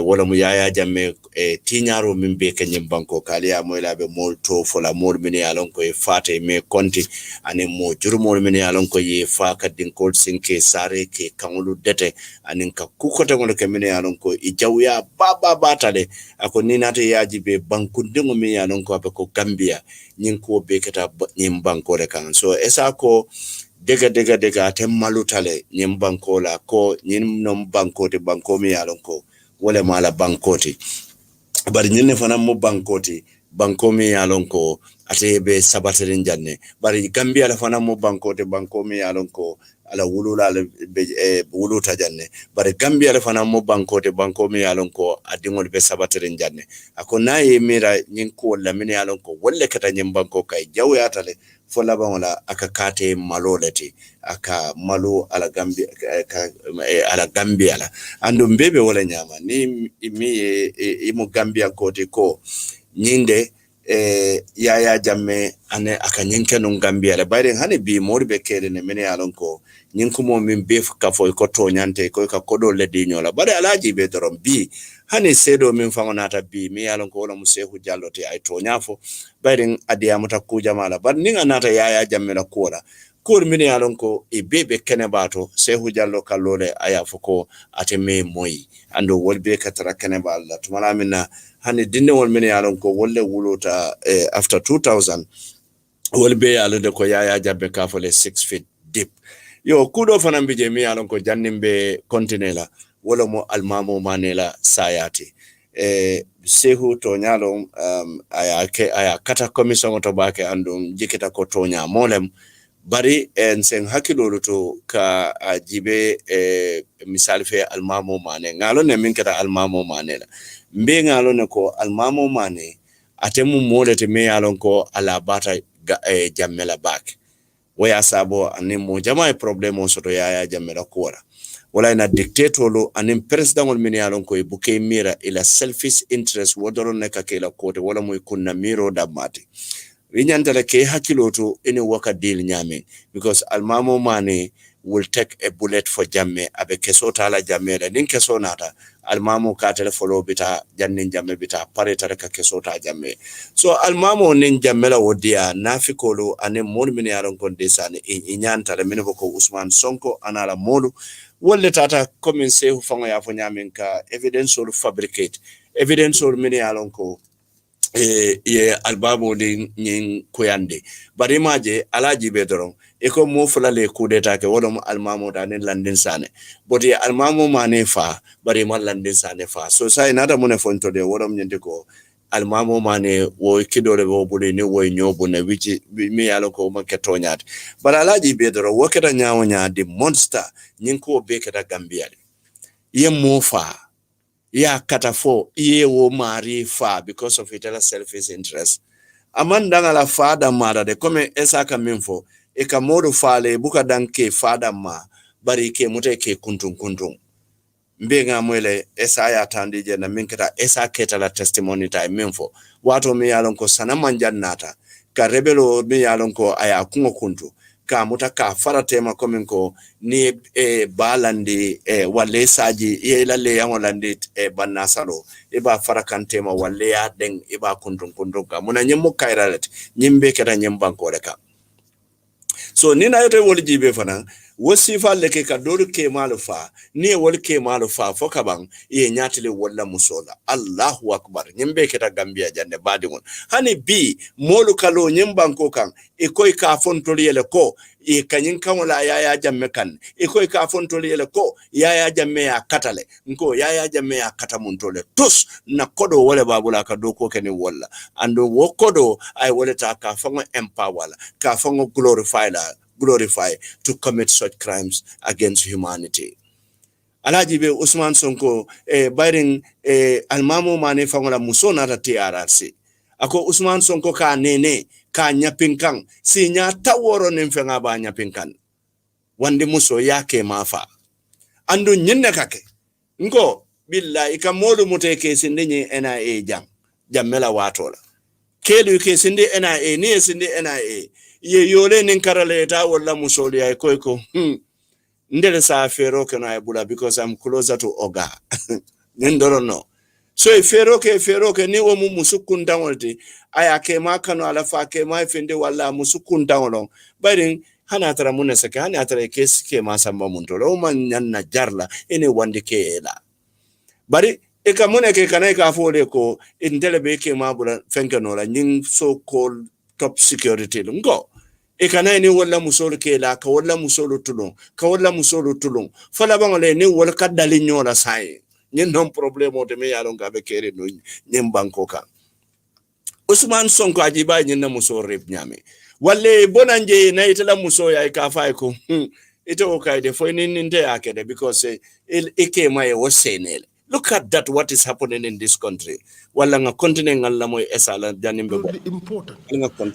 Speaker 5: wala mu yaya jamme tinyaro min be kanyim banko kaliya moyla be molto fola mol min yalon ko fate me konti anen mo jurmol min yalon ko ye fa kadin kol sinke sare ke kanulu dete anen ka kukote ngol ke min yalon ko I jawya baba batale ako ninate yaji be banku dingo min yalon ko be ko Gambia nyin ko be keta nyim banko re kan so esa ko dega tem malutale nyim banko la ko nyim nom banko de banko mi yalon ko wala mala bankoti bari nyine fana mo bankoti banko mi yalon ko ate be sabaterin janne bari Gambia la fana mo bankote banko mi yalon ko ala wulula be wuluta janne bari Gambia la fana mo bankote banko mi yalon ko adingol be sabaterin janne ako nayi mira nyin ko la min yalon ko wolle kata nyim banko kay jawyatale fo laba wala aka kate malolete aka malo ala Gambia ala Gambia la ando mbebe wala nyama ni mi imo Gambia kote ko nyinde yaya jamme ane aka nyinke non Gambia la bayren hane bi morbe kede ne mene yalon ko nyinkumo min be ka fo ko to nyante ko ka kodo le di nyola bare alaji be dorom bi hane sedo min fangonata bi mi yalon ko wala musehu jallote ay to nyafo bayren adiyamata ku jamala bar ninga nata yaya jamme la kora kur mini yalon ko bebe kene bato sehu jallo kallole aya foko ateme moyi ando wolbe katara kene balla tumala minna hani dinne wol mini yalon ko wolle wulota after 2000 wolbe yalode ko yaya jabbe kafole 6 feet deep yo kudo fanan bije mi yalon ko jannimbe kontinela wala mo almamo manela sayati sehu to nyalo aya kata commission to bake andum jikita ko to nya molem bari en sen hakilolu to ka jibe misal fe almamo mane ngalo ne min kata almamo mane la mbe ngalo ne ko almamo mane atemu molete me yalon ko ala bata jammela bak waya sabo animo jama problemo soto yaya jammela kora wala na dictatolo anim president min yalon ko buke mira ila selfish interest wodoro ne ka kela kote wala moy kunna miro damati winyantala ke hakiloto any waka deal nyame because almamo mane will take a bullet for Jammeh abe keso tala Jammeh la nin keso nata almamo ka tele follow bita jannin Jammeh bita pare tare ka keso ta Jammeh so almamo nin Jammeh la wodia nafikolo ane mon min yaron kon desane inyanta la min boko Usman Sonko anala molu wolle tata comme se hu fanga ya fo nyamen ka evidence or fabricate evidence or min yaron ko ye albamo de nyin koyande bari maje alaji be doron e ko mo fula le coup d'état ke wolom almamo da nen landin sane boti almamo mane fa bari man landin sane fa so sai nada mo ne fonto de wolom nyende ko almamo mane wo kidore bo bule ni wo nyobo na wichi mi yalo ko ma ketonyat bari alaji be doron wo keta nyaawo nya di monster nyin ko be keta Gambia ye mo fa ya katafo iye wo mari fa because of itala selfish interest amandanga la fada mara de comme esa ka minfo e ka modu fale buka danke fada ma bari ke mute ke kuntum mbenga mwele esa ya tandije na minketa esa keta la testimony ta minfo wato mi yalon ko sanama jannata ka rebelo mi yalon ko aya kungo kuntu ka muta ka faratema komin ko ni balandi wale saji ye lalle yangolandi bannasalo iba farakantema wale ya den iba kuntum ka muna nyemmo kairalet nyimbe keta nyembanko reka so nina yote woli jibe fana wasifa leke ka doru ke malufa ni wol ke malufa fokabang ye nyatile wala musola Allahu akbar nyimbe keta Gambia jande badingon hani bi molu kalo nyimbanko kan e koy ka fontoli yele ko e kanyin kanwala yaya jamme kan e koy ka fontoli yele ko yaya jamme ya katale nko yaya jamme ya katamuntole tus na kodo wole babula ka doko keni wala ando wo kodo ay wole ta ka fango empower ka fango glorify to commit such crimes against humanity. Alaji be Usman Sonko bayring almamo mane fangola muso na TRRC. Ako Usman Sonko ka nene ka nyapinkan si nya taworo nemfenga ba nyapinkan. Wande muso yake mafa. Andu nyenne kake. Nko billahi ikamodu muteke sindinye NIA jammela watola. Kelu ke sindi NIA ni sindi NIA ye yole ninkarale ta wala musoli ay koyko ndele sa fero ke na ebula because I'm closer to Oga ndoro no so fero ke ni wo musukun dawolti aya ke makano ala fa ke ma fende wala musukun dawolon bari hana tara munese ke hana tara ke ma samba muntolo man nyanna jarla ene wande ke ela bari e ka mune ke kanai ka fole ko indele be ke ma bula fenke no la ning so called top security ngo e kana ni wala musolo ke la ka wala musolo tulung fala bangole ni wala kadali nyola sai nyen non problème de me yalon ga be kere no nyem banko ka Usman Sonko ajiba nyen na musoro rep nyame walle bonanje na itala muso ya ka fa ko ite o kai de fo ni nde akede because e mai wo senele. Look at that, what is happening in this country.
Speaker 6: Important.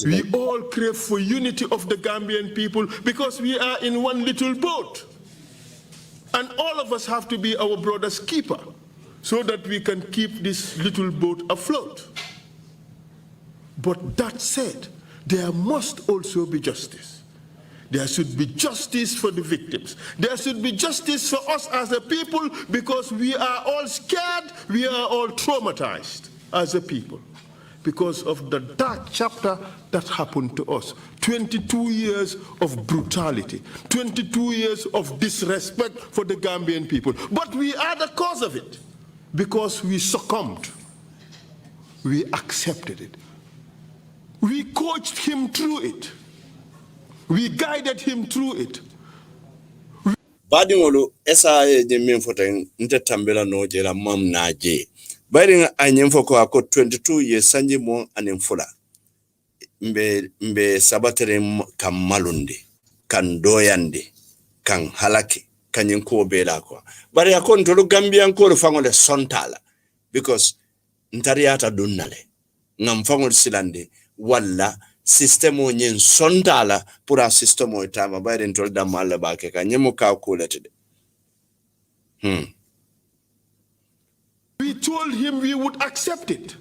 Speaker 6: We all crave for unity of the Gambian people because we are in one little boat. And all of us have to be our brother's keeper so that we can keep this little boat afloat. But that said, there must also be justice. There should be justice for the victims. There should be justice for us as a people because we are all scared, we are all traumatized as a people because of the dark chapter that happened to us. 22 years of brutality, 22 years of disrespect for the Gambian people. But we are the cause of it because we succumbed. We accepted it. We coached him through it. We guided him through it.
Speaker 5: Badingolo esa je minfoten nte tambela no je la mam na je. Bading anyemfo ko ako 22 years sanji mo anemfula. Mbe sabatere kan malundi, kan doyandi, kan halaki, kan yinko bela ko. Bari akon to Gambian ko fangole sontala because ntariata dunnale. Ngam fangol silande walla system o nyen sondala pura system o tama bayden tol damalla bake ka nyemo calculate
Speaker 6: We told him we would accept it,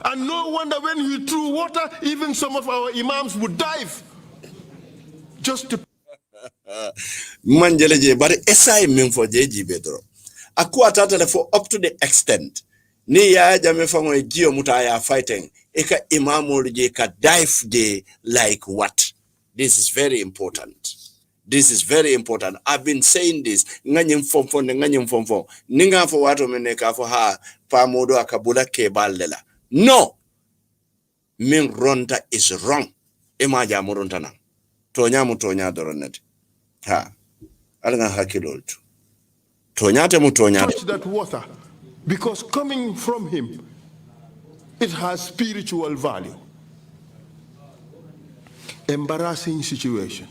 Speaker 6: and no wonder when he threw water, even some of our imams would dive just to
Speaker 5: manjeleje but esai memfo jeji bedro akwa tatale for up to the extent ni ya Jammeh fango gio mutaya fighting eka imamu je ka dive je like what. This is very important. This is very important. I've been saying this nganyem fomfo ninga fo watu meneka fo ha pa modo akabula ke balela. No, min ronta is wrong. Ema ja muronta na tonya doronet ha alanga hakiloltu tonyate mutonya
Speaker 6: touch that water because coming from him it has spiritual value. Embarrassing situation.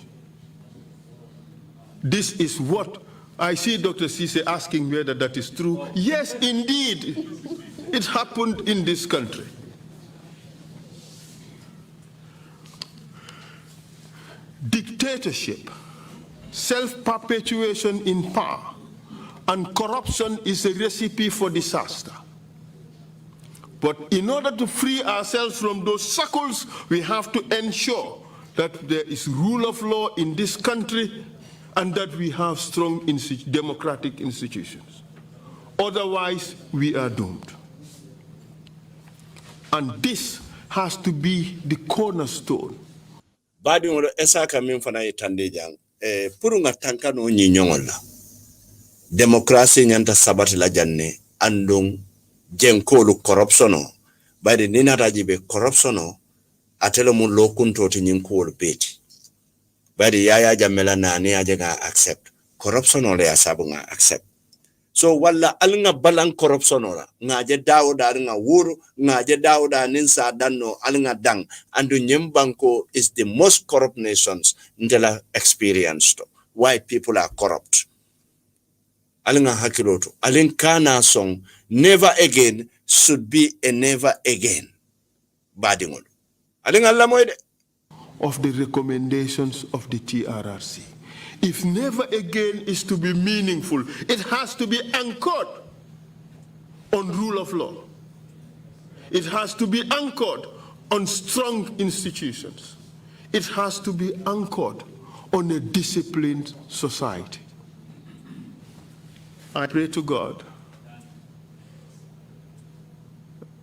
Speaker 6: This is what I see Dr. Cisse asking whether that is true. Yes, indeed, it happened in this country. dictatorship, self-perpetuation in power, and corruption is a recipe for disaster. But in order to free ourselves from those shackles, we have to ensure that there is rule of law in this country and that we have strong democratic institutions. Otherwise, we are doomed. And this has to be the cornerstone.
Speaker 5: Badi ngolo esa kamin fana itande jang purunga tanka no nyinyongola demokrasi nyanta sabati la janne andong jenkolu corruption badi nina rajibe corruption atelo mun lokunto ti nyinkolu beti badi yaya jamela na ne aje nga accept corruption le asabu nga accept so wala alnga balan corruption ora ngaje dawda nga wuru ngaje dawda ninsa danno alnga dang andu nyembanko is the most corrupt nations ndela experienced why people are corrupt alnga hakiloto alin kana song never again should be a never again badingol alin moide
Speaker 6: of the recommendations of the TRRC. If never again is to be meaningful, it has to be anchored on rule of law. It has to be anchored on strong institutions. It has to be anchored on a disciplined society. I pray to God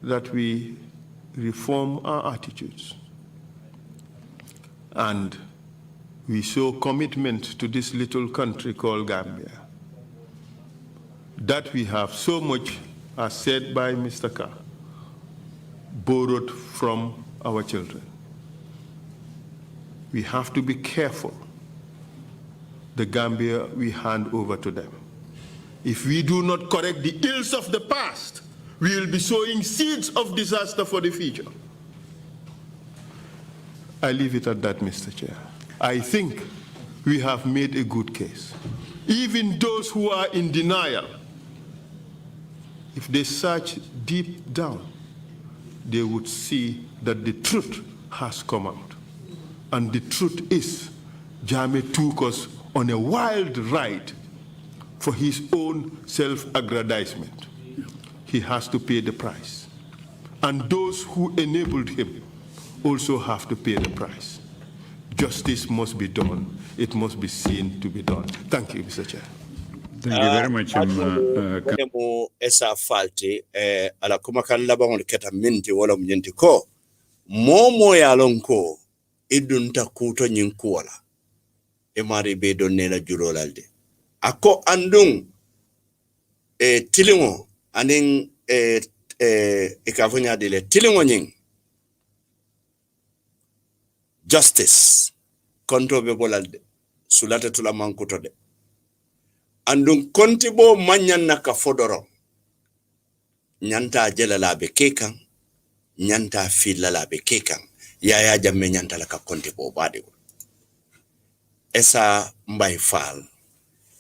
Speaker 6: that we reform our attitudes and we show commitment to this little country called Gambia. That we have so much, as said by Mr. Carr, borrowed from our children. We have to be careful the Gambia we hand over to them. If we do not correct the ills of the past, we will be sowing seeds of disaster for the future. I leave it at that, Mr. Chair. I think we have made a good case. Even those who are in denial, if they search deep down, they would see that the truth has come out. And the truth is, Jammeh took us on a wild ride for his own self-aggrandizement. He has to pay the price. And those who enabled him also have to pay the price. Justice must be done. It must be seen to be done. Thank you, Mr. Chair.
Speaker 7: Thank you very much.
Speaker 5: Esa falti ala kuma kan labangol keta minti wala mnyenti ko momo ya lonko idunta kuto nyinkuwala emari be donnela julolalde ako andung tilingo aning ikafunya dile tilingo nying justice kontobe bolalde sulata tula mankuto de andun kontibo manyan naka fodoro nyanta jelala be kekan nyanta filala be kekan yaya Jammeh nyanta laka kontibo bade esa mbay fal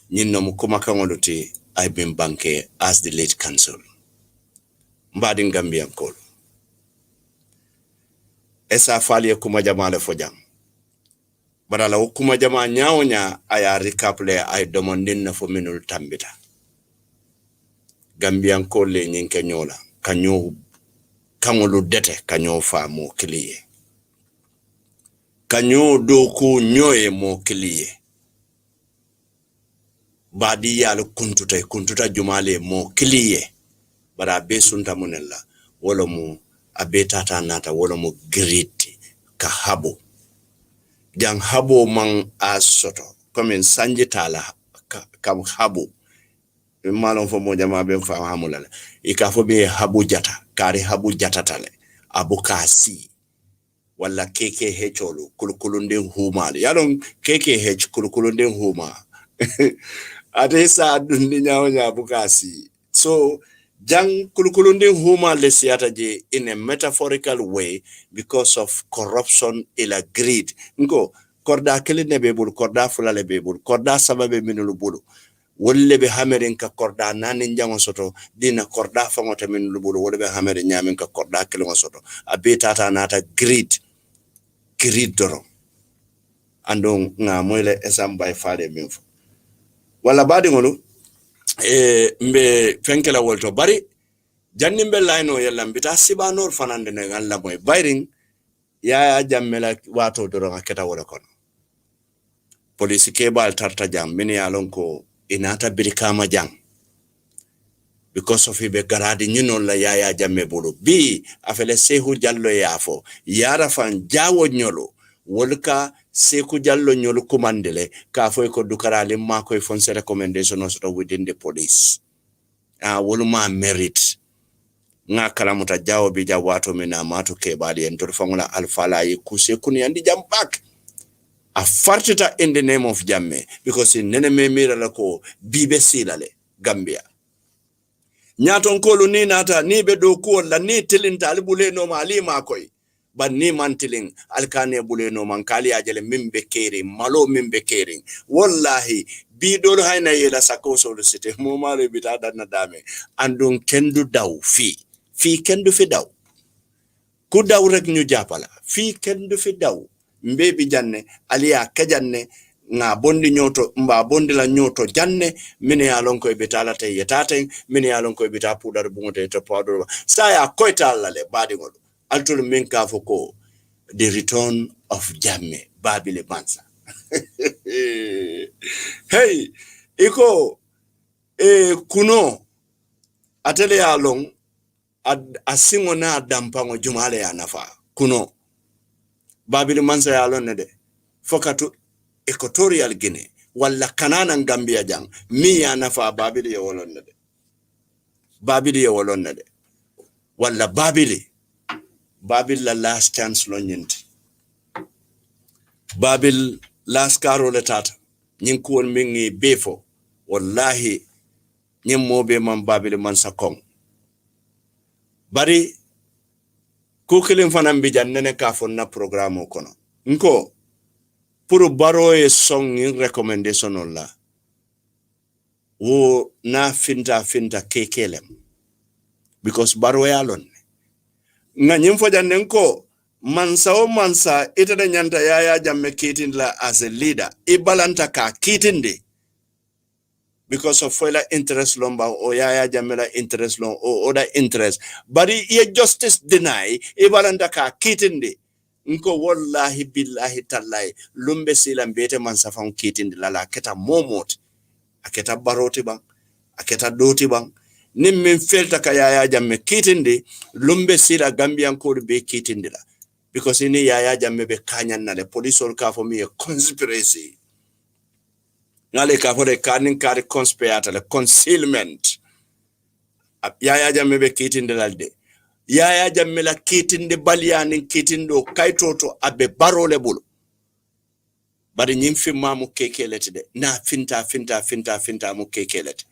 Speaker 5: nyinno mu kuma kangoluti I've been banke as the late council mbadi Gambian kol esa fali kuma jamale fojam badala hukuma jama nyaonya aya recapler ay domondin na fo minul tambita Gambian kolle nyinke nyola kanyo kangolu dete kanyo fa mo kliye kanyo doku nyoye mo kliye badi yalo kuntuta jumale mo kliye bara be sunta munella wala mu abetata nata wala mu griti ka habo jang habo man asoto comme sanjitala kam habo malon fo mo jama be fa hamulala ikafo be habu jata kari habu jata tale abukasi wala keke hecholu kulkulunde huma yalon keke hech kulkulunde huma atesa dundi nyaonya abukasi so jang kulkulunde huma lesiata je in a metaphorical way because of corruption ila greed ngo korda keline bebul korda fulale bebul korda sababe minulu bulu wolle be hamerin ka korda nani njango soto dina korda fangote minulu bulu wolle be hamerin nyamin ka korda kelongo soto abetata nata greed doro andong nga moyle esam bay faade minfo wala badi ngolu mbe fenkela wolto bari janni mbe layno yalla mbita sibanor fanande ne ngalla moy bayring ya jammela wato doro aketa wala kono police kebal tarta jam min ya lon ko inata birkama jam because of ibe garadi nyino la ya jamme bulu bi afele sehu jallo yafo yara fan jawo nyolo wolka seku jallo nyolo kumandele ka foy ko dukarale ma koy fonse recommendation also within the police woluma merit nga kalamuta jawo bi jawato mina mato kebali en tor fangula alfala yi kuse kuni andi jambak a fartita in the name of Jammeh because in nene me mira ko bibe silale Gambia nyaton kolu ni nata ni be do ko la ni tilinta albule no mali makoy ban ni mantiling alkane bule no man kali ajele Mengbe Kering malo Mengbe Kering wallahi bi dolo hayna yela sako so cité mo mare bita danna dame andon kendu daw fi kendu fi daw ku daw rek ñu jappala fi kendu fi daw mbebi janne aliya kajanne nga bondi nyoto mba bondi la nyoto janne mine ya lonko ibitala te yetate mine ya lonko ibita pudar bungote to powder saya koita lale badi ngol altul minka foko the return of Jammeh babile bansa hey iko kuno atele ya long asingo na dampango jumale ya nafa kuno babili mansa ya lon de fokatu Equatorial Guinea wala kanana Gambia jang mi ya nafa babili ya wolon de babili ya wolon de wala babili la last chance lo nyinti babil last karo le tata nyin ko mingi befo wallahi nyem mobe man babili mansa kong bari ko kelin fanam bi jannene ka fonna programme kono nko pour baro e song in recommendation la wo na finta kekelem because baro ya lon nga nyimfo janne ko mansa ita da nyanta ya Jammeh kitin la as a leader e balanta ka kitinde because of foila interest lomba o ya Jammeh la interest lon o other interest bari ye justice deny e balanta ka kitinde nko wallahi billahi tallahi lumbe silam bete mansa fam kitinde la keta momot aketa baroti bang aketa doti bang nimmin felta ka ya Jammeh kitinde lumbe sila Gambian ko be kitinde la because ini ya Jammeh be kanyan na le police or ka for me a conspiracy ngale ka for the kanin kari conspirator le concealment ya Jammeh be kitinde lalde ya Jammeh la kitinde baliani kitindo kaitoto abe barole bulu bari nyimfi mamu kekelete de na finta mu kekelete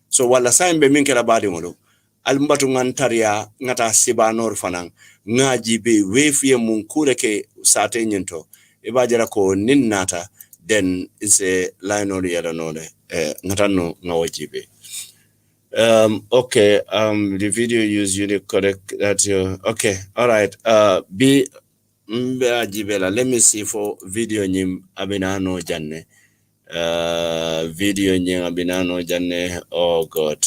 Speaker 5: so wala saimbe minkela badi ngolo almbatu ngantaria ngata sibanor fanang ngaji be wefiye mun kure ke sate nyento e bajara ko ninnata then is a line or yada node ngatano ngawajibe okay the video use unique correct that you okay all right be mbajibela let me see for video nyim abinano janne video nyim abinano janne oh god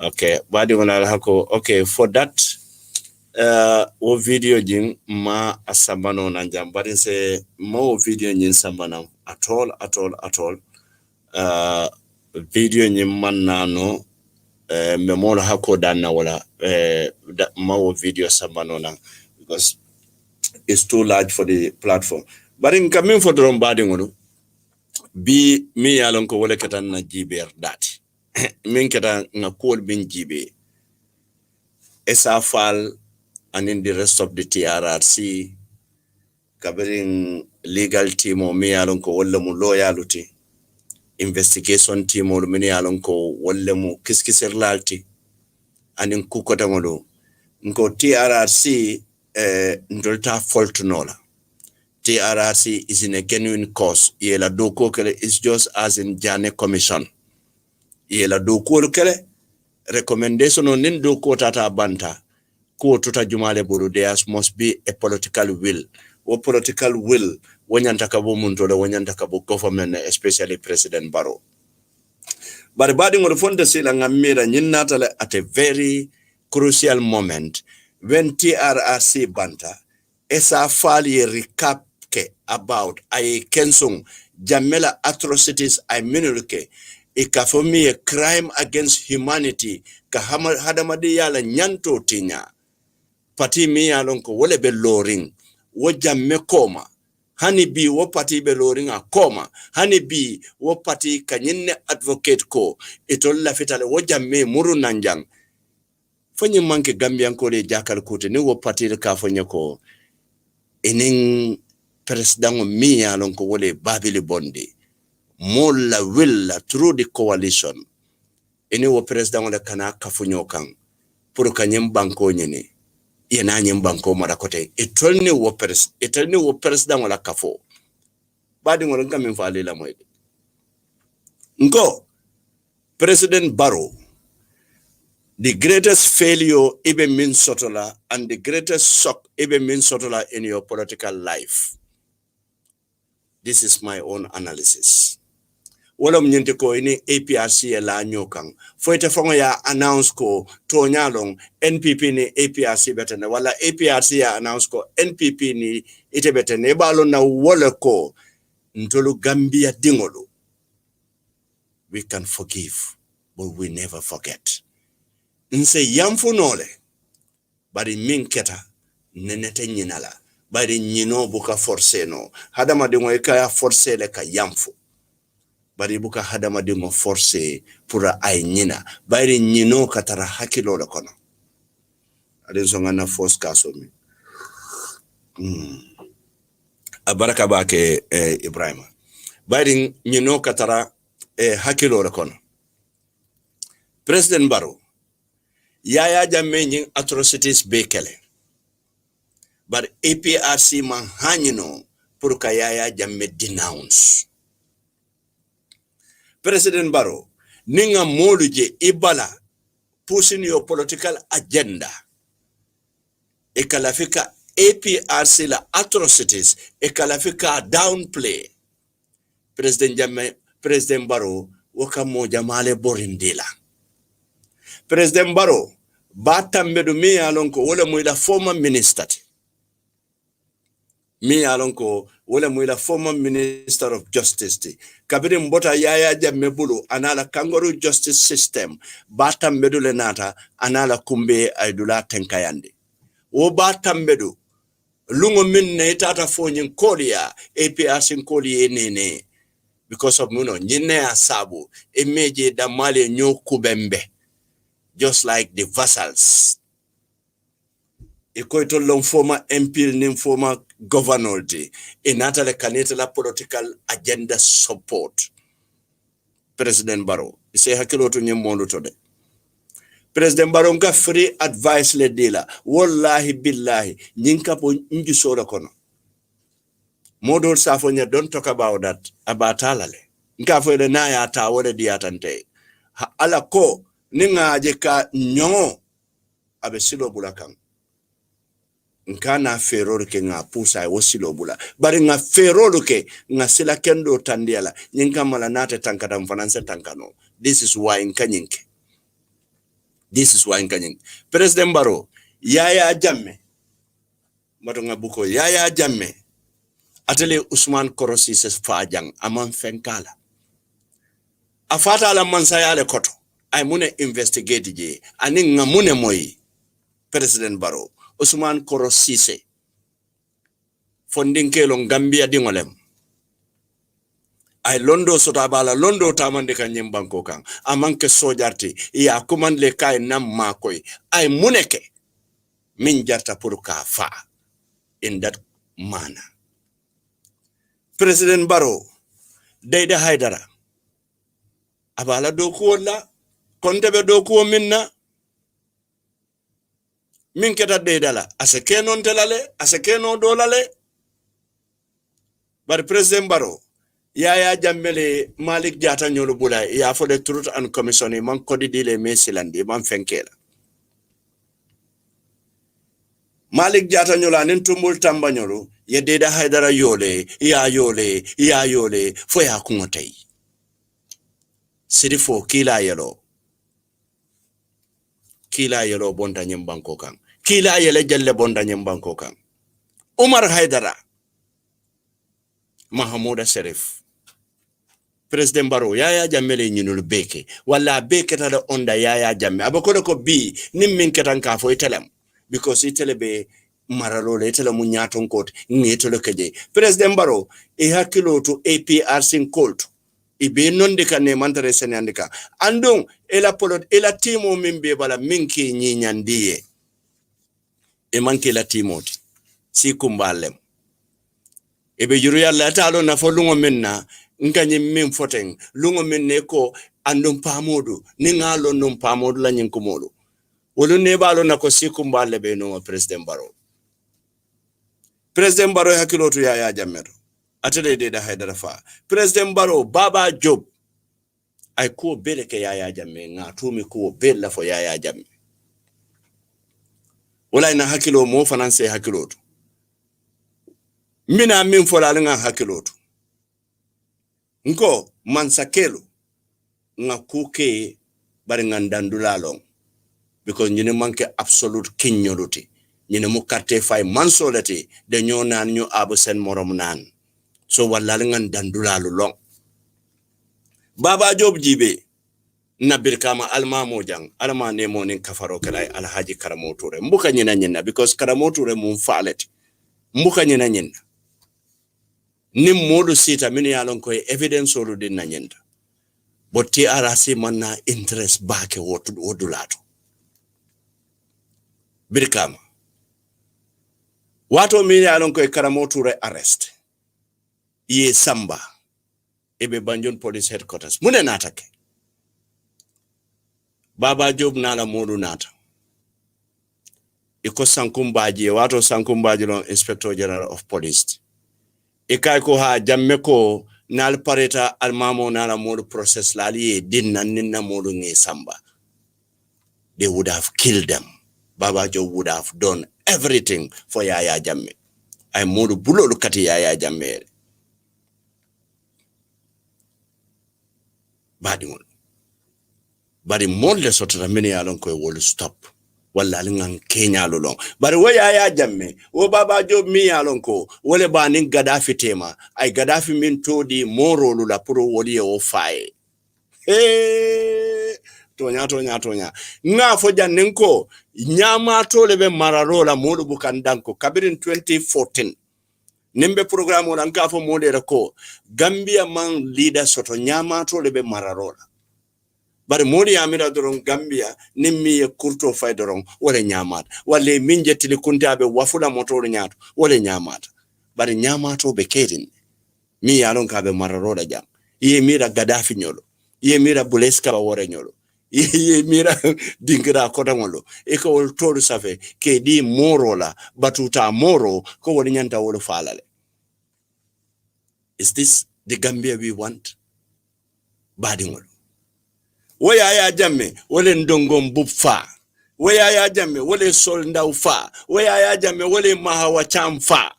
Speaker 5: okay badi wala hako okay for that o video jing ma asambano na jambari se mo video nyin sambana at all video nyim manano memola hako dana wala ma video sambano na because it's too large for the platform but in coming for the badi ngono bi mi yalon ko wala katan na jiber dati min kata na kol bin jibe esafal and in the rest of the TRRC covering legal team o mi yalon ko wala mu loyalty investigation team o mi yalon ko wala mu kiskiser lalti anin kukota ngodo nko TRRC ndolta fault nola TRRC is in a genuine cause yela doko kele is just as in Jammeh commission yela doko kele recommendation on nin doko tata banta ko tota jumale buru there must be a political will o political will wanyanta kabo muntole wanyanta kabo government especially President Barrow. But badi ngol fonde sila ngamira nyinatale at a very crucial moment when TRRC banta esa fali recap ke about ay kensung Jammeh atrocities ay minuke ikafomi a crime against humanity ka hadamadi yala nyanto tinya pati mi yalon ko wole be loring wo Jammeh koma hani bi wo pati be loring a koma hani bi wo pati kanyinne advocate ko itol la fitale wo Jammeh muru nanjang fanyi manke Gambian ko le jakal kote ni wo pati ka fanya ko inin president mi yalon ko wole babili bondi mola willa through the coalition ini wo president wala kana kafunyo kan pour kanyem banko nyene yena nyem banko mara kote etolni wo president wala kafo badi ngol ngam fale la moy ngo President Barrow, the greatest failure even means sotola and the greatest shock even means sotola in your political life. This is my own analysis. Wala mnyente ko ini APRC la nyokang. Foite fongo ya announce ko tonyalong NPP ni APRC betene. Wala APRC ya announce ko NPP ni ite betene. Balo na wala ko ntolu Gambia dingolo. We can forgive, but we never forget. Nse yamfu nole, bari minketa nenete nyinala. Bari nyino buka force no. Hadama dingo ikaya force le ka yamfu. Bari buka hadama dingo force pura ay nyina. Bari nyino katara hakilo le kono. Adinso na force kaso mi. Abaraka bake Ibrahim. Bari nyino katara hakilo le kono. President Barrow, Yaya Jammeh nying atrocities bekele. But APRC man hanyino pour ka Yaya Jammeh denounce. President Barrow, ninga moluje ibala pushing your political agenda. Ekalafika APRC la atrocities, ekalafika downplay. President Jammeh, President Barrow, waka moja male borindila. President Barrow, batambedu mi alonko wala muila former minister. Mi alonko wala muila former minister of justice. Kabiri mbota Yaya Jammeh bulu anala kangaroo justice system. Batambedu lenata anala kumbe aidula tenkayandi. O batambedu lungo minne itata fonyin kolia APRC kolia nene. Because of muno nyine asabu emeje damale nyo kubembe. Just like the vassals. Iko long former MP nim former governor di. Inatale kanete la political agenda support. President Barrow. Ise hakilo tu nyemondo tode. President Barrow nga free advice le dila. Wallahi billahi. Nyinka po njusora kono. Modol safonya don't talk about that. About alale. Nka fo ele na ya ata wole di atante. Ala ko ninga ajeka nyo abe silo bula kan nka na feroro ke nga pusa wo silo bula bari nga feroro ke nga sila kendo tandiala nyinga mala nate tankata mfananse tankano. This is why nkanyinke. President Barrow, Yaya Jammeh matonga buko Yaya Jammeh atele Usman Korosi ses fajang aman fenkala afata ala mansayale koto ay mune investigate je ani ngamune moy President Barrow Usman Korosi fondinke lo Gambia dingolem ay londo sota bala londo tamande kan nyembanko kan amanke sojarti ya commande kay nam makoy ay muneke min jarta pour ka fa in that manner. President Barrow Deida Haidara abala doku wala kontebe doku minna min keta Deidala asekenon telale asekeno dolale. But President Barrow Yaya Jammeh Malik Jata nyolo bula ya for the Truth and Commission man kodi dile mesilandi man fenkela Malik Jata nyolo anin tumbul tamba nyolo ye deda haidara yole ya yole fo ya kungotai sirifo kila yelo bonda nyembanko kan kila yele jalle bonda nyembanko kan Umar Haidara Mahamuda Serif President Baro Yaya Jammeh nyinul beke wala beke tada onda Yaya Jammeh abakolo ko bi nimmin ketan ka fo itelem because itelebe maralo le itele munyaton kot ngetolo keje President Baro e hakilo to APRC colt ibe nonde kane mantare senandika andong ela timo mimbe bala minki nyinyandie e manke la timoti si kumbalem ebe juru yalla talo na fo lungo minna nganye min foteng lungo minne ko andum pamodu ni ngalo num pamodu la nyin kumolu wolu ne balo na ko si kumballe be no President Baro hakilotu Yaya Jammeh atele de da haidara fa President Baro Baba Job ay ko bele ke Yaya Jammeh nga tumi ko bella fo Yaya Jammeh wala ina hakilo mo fananse hakilotu mina min fola nga hakilotu nko mansakelo nga kuke bari nga ndandula long because nyine manke absolute kinyoluti nyine mu carte fay mansolati de nyonan ñu abu sen morom nan so wala nga ndandula lu long Baba Job jibe na birkama alma mojang alma ne monin kafaro kala alhaji Karamo Touré mbuka nyina because Karamo Touré mum faaleti mbuka nyina nim modu sita mini yalon koy evidence olu din na nyenda but TRRC manna interest baake wodulato birkama wato mini yalon koy Karamo Touré arrest ye samba ebe Banjul police headquarters mune natake Baba Job nala modu nata iko sankumbaji wato sankumbaji lon Inspector General of Police ikay ko ha Jammeh ko nal pareta almamo nala modu process lali dinna ninna modu ngi samba they would have killed them. Baba Job would have done everything for Yaya Jammeh ay modu bulolu kati Yaya Jammeh bari modle sotata mini yalon koy wolu stop walla lingan Kenya lolong bari wo Yaya Jammeh wo Baba Job mi yalon ko wole ba nin Gaddafi tema ay Gaddafi min todi morolu la pro woli o faye tonya nga fo jannen ko nyama to lebe mararola modu bukan danko kabirin 2014 nimbe programme wala nka fo modere ko Gambia man leader soto nyama to lebe mararola bari modi amira doron Gambia nimmi e kurto fay doron wala nyamat wala min jettili kuntabe wafula motor nyaato wala nyamat bari nyamato be kedin mi yalon ka be mararola jam ye mira Gaddafi nyolo ye mira Buleska ba wore nyolo ye mira dingira ko dangolo e ko wol todu safe ke di morola batuta moro ko woni nyanta wol falale. Is this the Gambia we want? Badingolo wo Yaya Jammeh wole ndongom bupfa wo Yaya Jammeh wole sol ndaw fa wo Yaya Jammeh wole mahawa cham fa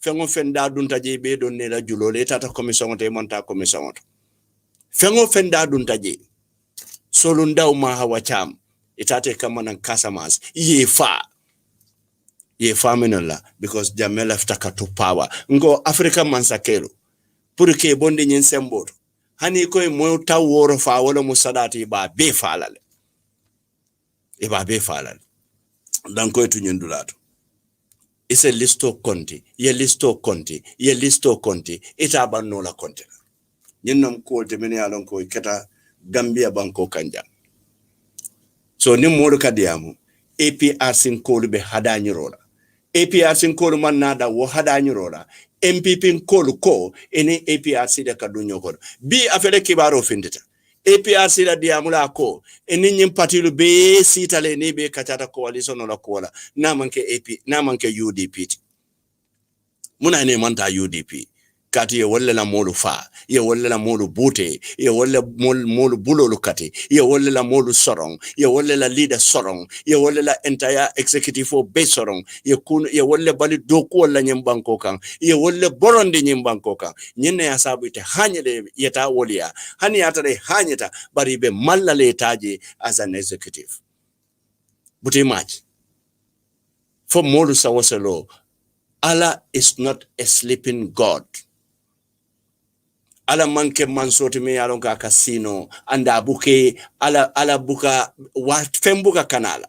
Speaker 5: fengo fenda dunta je be don ne la julole tata commission te monta commission to fengo fenda dunta je solu ndaw mahawa cham itate kamanan Casamance ye fa minala because Jammeh left to power ngo Africa mansakelo pour que bonde nyen semboto hani koy mo taw woro fa wala musadati ba be falale dan koy tu nyendulato ise listo konti ita banno la konti nyennom ko de men yalon koy keta Gambia banko kanja so ni modu kadiamu APRC ko be hadani rola APRC ko man nada wo hadani rola MPP kolu ko ene APRC da kadunyo ko bi afele kibaro findita APRC da diamula ko ene nyim patilu be sitale ne be kachata coalition la ko la na manke UDP muna ne manta UDP kati ye wolle la molu fa ye wolle la molu bute ye wolle molu bulolu kati ye wolle la molu sorong ye wolle la leader sorong ye wolle la entire executive o be sorong ye wolle bali doku wala nyimbanko kan ye wolle borondi nyimbanko kan nyine ya sabu te hanyele yeta wolia hani yata hanyeta bari be malla le taji as an executive buti match for molu sawaselo. Allah is not a sleeping God. Allah manke mansoti me yalon ka casino anda buke ala buka wat fembuka kanala.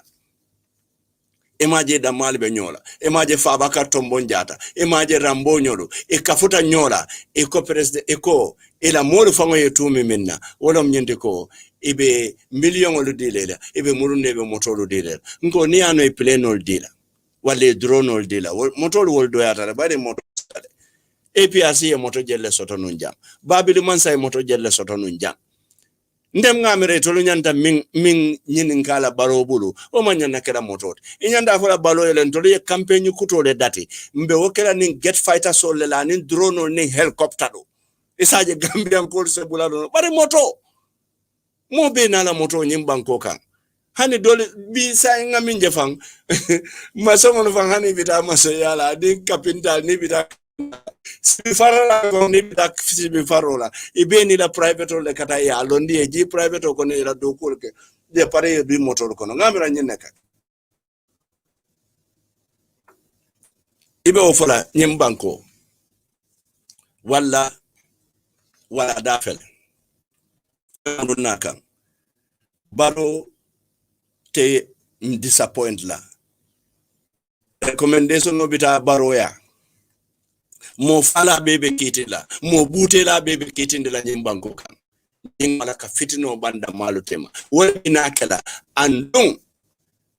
Speaker 5: Emaje damal be nyola, emaje fabaka tombon jata, emaje rambo nyolo, e kafuta nyola, e ko presde e ko e la molu fango yetumi minna, wala mnyende ko ibe million olu dilela, ibe murunde be motolu dilela. Nko ni ano e plenol dila. Wale drone ol dila motor wol do yata bare motor APRC e motor jelle soto nun jam babili mansa e motor jelle soto nun jam ndem ngamere to lu nyanta min nyinin kala baro bulu o man nyana kala motor e nyanda fola balo yelen to le campaign kuto le dati mbe wokela nin get fighter sol le la nin drone nin helicopter do isaje gambian police bulado bare moto mo be na la moto nyimbanko kan hani dole bi sa nga min jefang maso mon fang hani bita maso yala di kapintal ni bita si farola ko ni bita si bi farola ibe ni la private le kata ya londi e ji private ko ni la do ko ke de pare bi motor ko ngamira nyenne ka ibe o fola nyim banko wala dafel anduna kan baro te disappoint la recommendation no bita baroya mo fala bebe kitila mo butela bebe kitindela nyimbanko kan ngala ka fitino banda malu tema wala binakala andun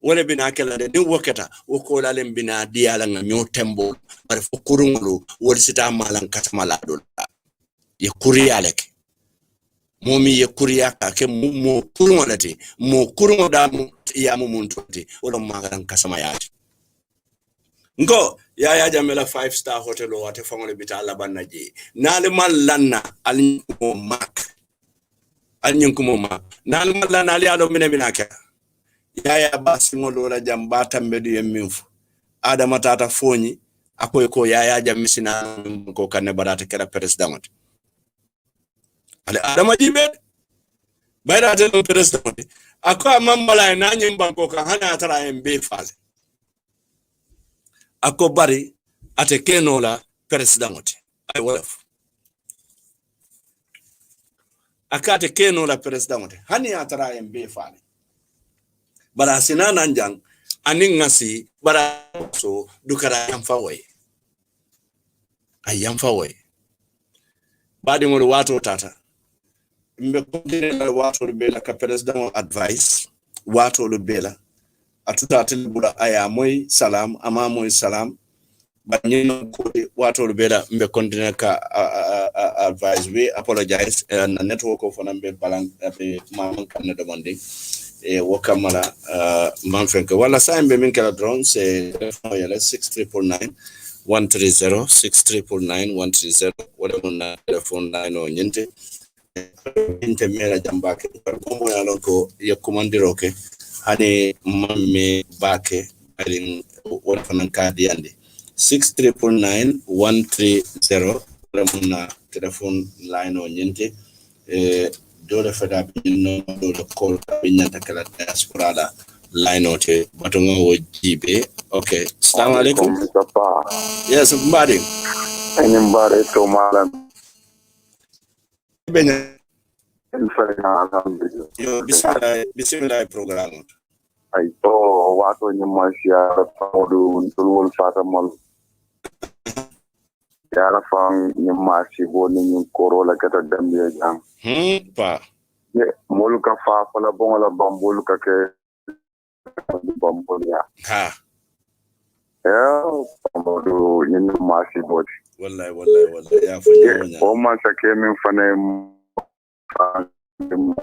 Speaker 5: wala binakala de wokata wokola lem bina diala nga nyo tembo bar fo kurungulu wala sita malan katamala do ye kuriyaleke momi ye kuriya ka ke mo kurungo lati mo kurungo da mu ya mu muntuti wala magaran kasama yaati ngo ya Jammeh 5-star hotel o wate fangole bita la bannaji nale mallanna alin ko mak alin ko mak nale mallanna ali alo minaka ya basingolo la jamba tambedu yemminfu adama tata foni akoy ko ya Jammeh sina ko kanne barata kera president ale adama jibe bayra te no president ako amambala na nyimbanko kan hana tara mbe fale ako bari ate keno la president ay wolf akate keno la president hani atara mbe fale bara sinana njang anin ngasi bara so dukara yamfawe ayamfawe badi ngol wato tata mbe continue wato le bela ka president advice wato le bela atuta tilbula aya moy salam ama moy salam banyin ko wato le bela mbe continue ka advice we apologize and network of nambe balang be man kan demanding e wakamala man fenke wala saimbe min kala drone c'est 6399 130 6399 130 wala mun telephone line o nyente inte mera jambake ko ya loko ya komandiro ke hani mamme bake alin wala fanan kadi yande 6399 130 wala mun telephone line o nyente dole fada binno dole call binyanta kala diaspora la line o te batonga wo jibe okay assalamu alaikum yes mbadi
Speaker 7: any mbadi to malam
Speaker 5: benya yo bismillah program
Speaker 7: ay to wato ni masia modu tulul fata mal yara fang ni masi bo ni korola kata dambe jam
Speaker 5: pa
Speaker 7: ye moluka fa fala bongola bambul ka ke bambul ya
Speaker 5: ha
Speaker 7: modu ni masi bo
Speaker 5: wallahi ya fanya
Speaker 7: o man sa ke min fane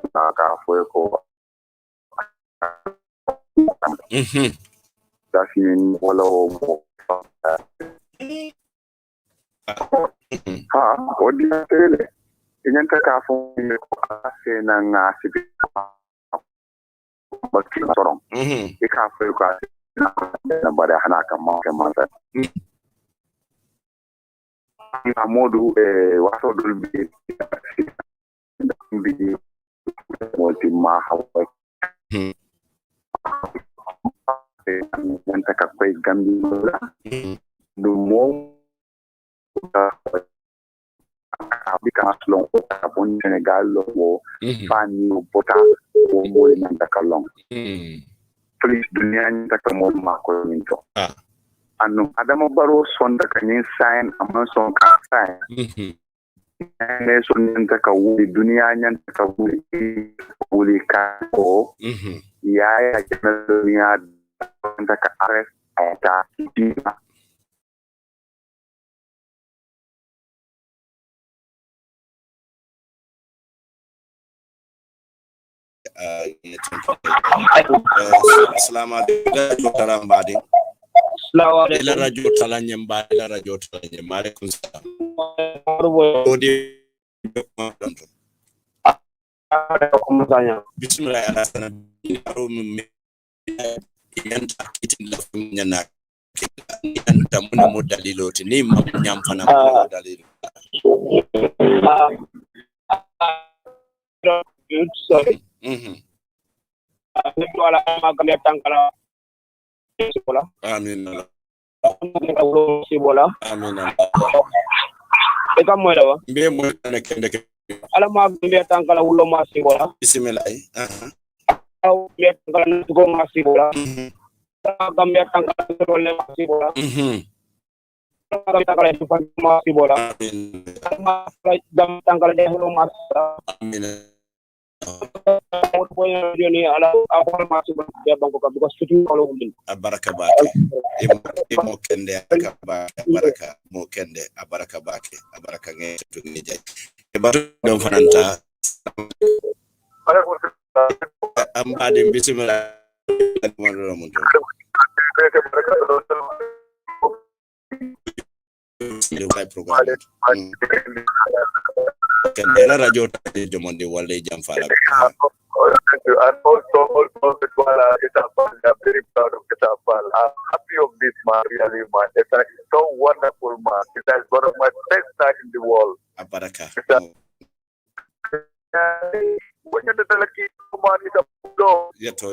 Speaker 7: ka foi ko dashin wala o Ha, odia tele. Inyanta ka fo ni ko ase na ngasi bi. Bakki sorong. Ika fo ko na bare hana ka ma ke ma ta. Na modu wato dul bi bi multi ma hawa. Inyanta ka ko gambi la. Du mo because long upon Senegal wo fani bota wo mo nan long please dunia ni taka mo mako minto anu adamo baro sonda kanin sign amon son ka sign ne son nan taka wo dunia nyan taka wuli ka ko ya dunia taka arrest ata dina
Speaker 5: Assalamu alaikum taram badi ila radio talanye mbadi ila radio talanye maalaikum salam odi bismillah ala sana arum yanta kitin la nyana yanta muna modalilo ni mam nyam fana modalilo
Speaker 8: sorry wala magam tangkala bola
Speaker 5: amin
Speaker 8: bola
Speaker 5: amin
Speaker 8: e kam moy dawa
Speaker 5: mbe moy nek
Speaker 8: ala magam tangkala wulo ma si bola
Speaker 5: bismillah
Speaker 8: aw me tangkala ko ma si bola magam tangkala wala ma si bola magam tangkala ko ma si bola magam tangkala de wulo ma
Speaker 5: amin abaraka bake imo kende abaraka mo kende abaraka bake abaraka nge to ngeje e batu dum fananta ambade bismillah mo do Kandela radio de monde wala jam fala
Speaker 7: and also I'm very proud of Disappearances. I'm happy of this man, really, man. It's so wonderful, man. It is one of my best nights in the world.
Speaker 5: Abaraka.
Speaker 7: When you're the lucky man, it's a blow.
Speaker 5: Yeah, to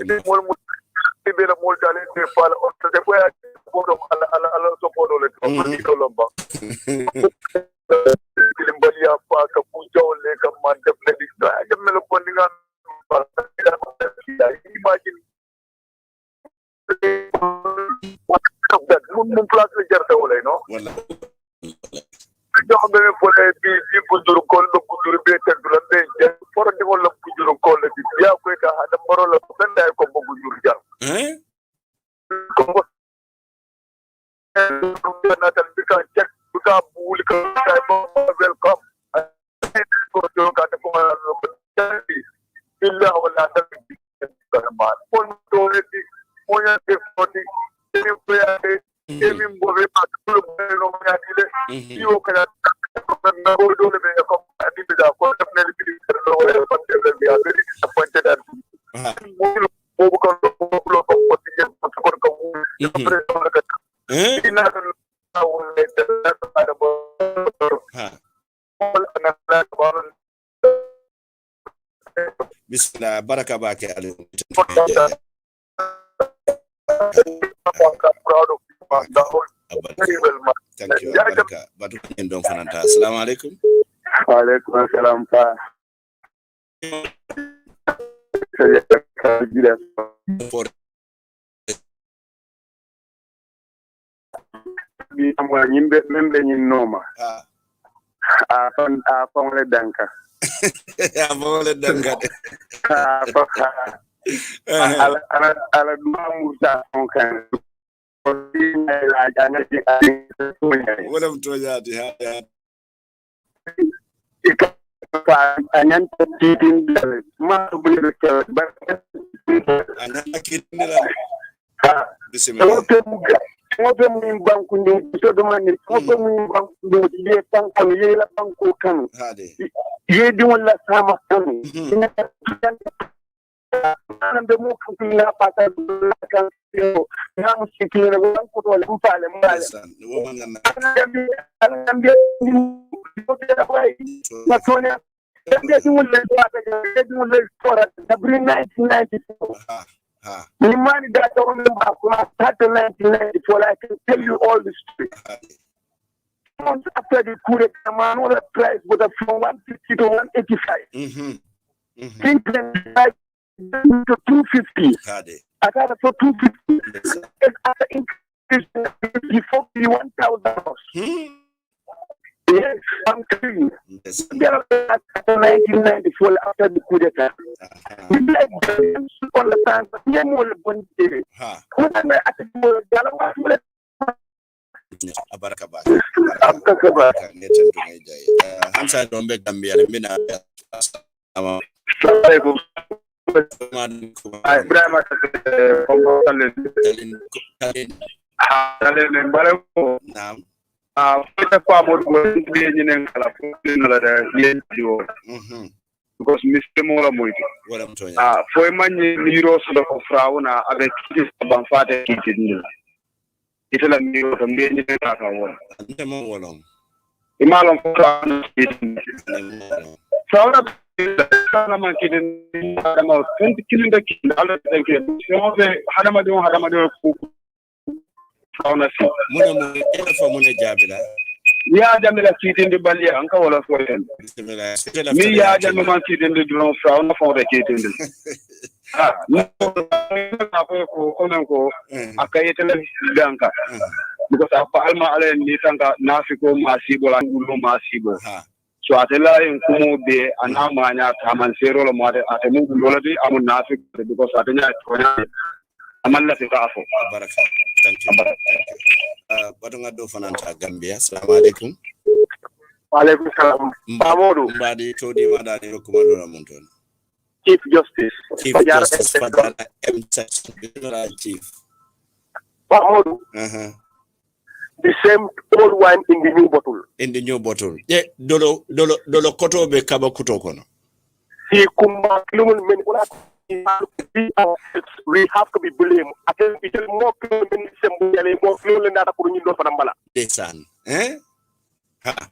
Speaker 5: Bismillah, baraka bake ali. Thank you, baraka. Batu ndom fananta. Assalamu alaikum.
Speaker 7: Wa alaikum assalam pa. Bi amwa nyimbe membe nyinoma. Afan le danka.
Speaker 5: Afan le danka.
Speaker 7: Ala mamusa onkan.
Speaker 5: Wala mtoja ati haya.
Speaker 7: Anyan titin ma bule ke
Speaker 5: ana kitnela. Bismillah.
Speaker 7: mobe mu banku ni to do mani mobe mu banku ni ye banku ye la banku kan ye di wala sama kan nan be mu kan na pata kan yo na mu sikile na banku to le mpale mbale nan be ni na tonya Gambia di wala tora da bring 1994 the money that I remember started 1994, I can tell you all the story. Months after the coup d'etat, man, all the price was from 150 to 185. Since then, to 250. I got it for 250. And after increase, before the $1,000. Yes, I'm telling you. After 1994, after the coup d'etat. On the time, but yeah, more than 1 day.
Speaker 5: Hamsa dombe Gambia mina
Speaker 7: because Mr. Mola Moiti. For a man, Nero sort of Frauna, avec this Banfate kitchen. It's a Nero from the Naka. Imalon Frauna Salaman kitchen about 20 kilometers. Hadamado Frauna.
Speaker 5: Muna Jabila.
Speaker 7: Ya Jammeh cheating the Bali anka wala for him. Me ya Jammeh cheating the drone Frauna for the cheating. Ko akayetele danka. Because apa alma ale ni tanga nafiko masibo la ngulo masibo. So atela en kumo be anama nya taman sero lo mate atemu ngulo di amun nafik because atenya tonya amalla fikafo.
Speaker 5: Baraka. Thank you. Batunga do fananta Gambia. Assalamu alaikum.
Speaker 7: Wa alaikum salam. Mamodu.
Speaker 5: Mbadi todi madani rokumando na munton.
Speaker 7: Chief Justice.
Speaker 5: Chief Justice Fadala M. Chief.
Speaker 7: Mamodu. The same old wine in the new bottle.
Speaker 5: In the new bottle. Yeah, dolo koto be kaba kuto kono.
Speaker 7: He kumba klumun men ula. We have to be blamed. I think we tell more more that for you for Nambala.
Speaker 5: Desan.
Speaker 7: I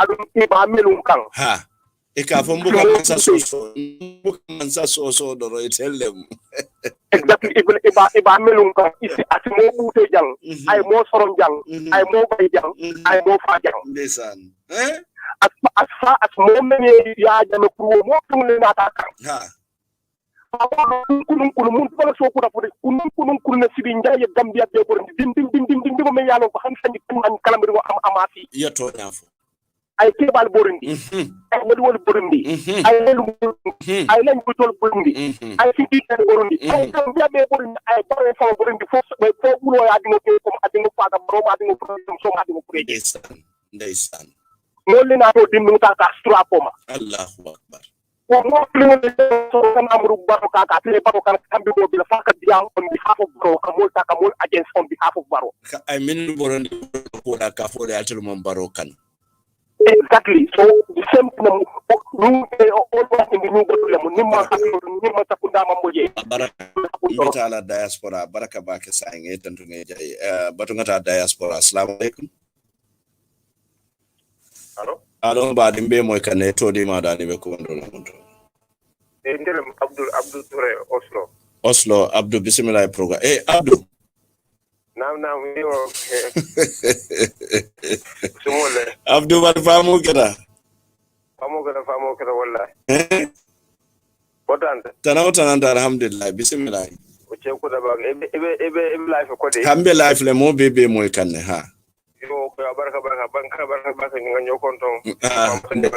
Speaker 7: don't think I'm melunkan.
Speaker 5: Ha. Ekafumbuka mansa so do tell them.
Speaker 7: Exactly. If I'm melunkan, it's at more jang, I more from jang, I more by jang, I more far jang.
Speaker 5: Desan.
Speaker 7: As far as more many yards and more to
Speaker 5: ha.
Speaker 7: Kulun pala so kuda pore kulun na sibi njaye Gambia be pore dim me yalo ko han sandi an kalamri wo amati
Speaker 5: yato nafo
Speaker 7: ay kebal borundi ay wol borundi ay len butol borundi ay fiti tan borundi ay Gambia be borundi ay pare fa borundi fo bulo ya dimo ko adimo faga bro ma dimo problem so ma dimo preje
Speaker 5: ndeysaan
Speaker 7: mo le na do dim ta ka strapoma
Speaker 5: Allahu akbar.
Speaker 7: Well, more clearly, so can Amru Baroka, Baroka, can be able to fuck down on behalf of Baro, Kamul against on behalf of Baro.
Speaker 5: I mean, Boran for the Altumon Barokan.
Speaker 7: Exactly. So the same thing, always in the new
Speaker 5: Baraka diaspora, Baraka Baka saying it and to Batungata diaspora. Assalamu alaikum.
Speaker 7: Hello?
Speaker 5: I don't bad in Bemo can told him that he will come on.
Speaker 7: Abdul Ture,
Speaker 5: Oslo, Abdul Bismillah program. Hey, Abdul.
Speaker 7: Now, we were
Speaker 5: Abdul, what Famu Gada?
Speaker 7: Famu Gada, what
Speaker 5: Tanautan, Alhamdulillah, Bismillah.
Speaker 7: Which you could have life of Cody.
Speaker 5: Hambe life, le mo baby moikan, ha.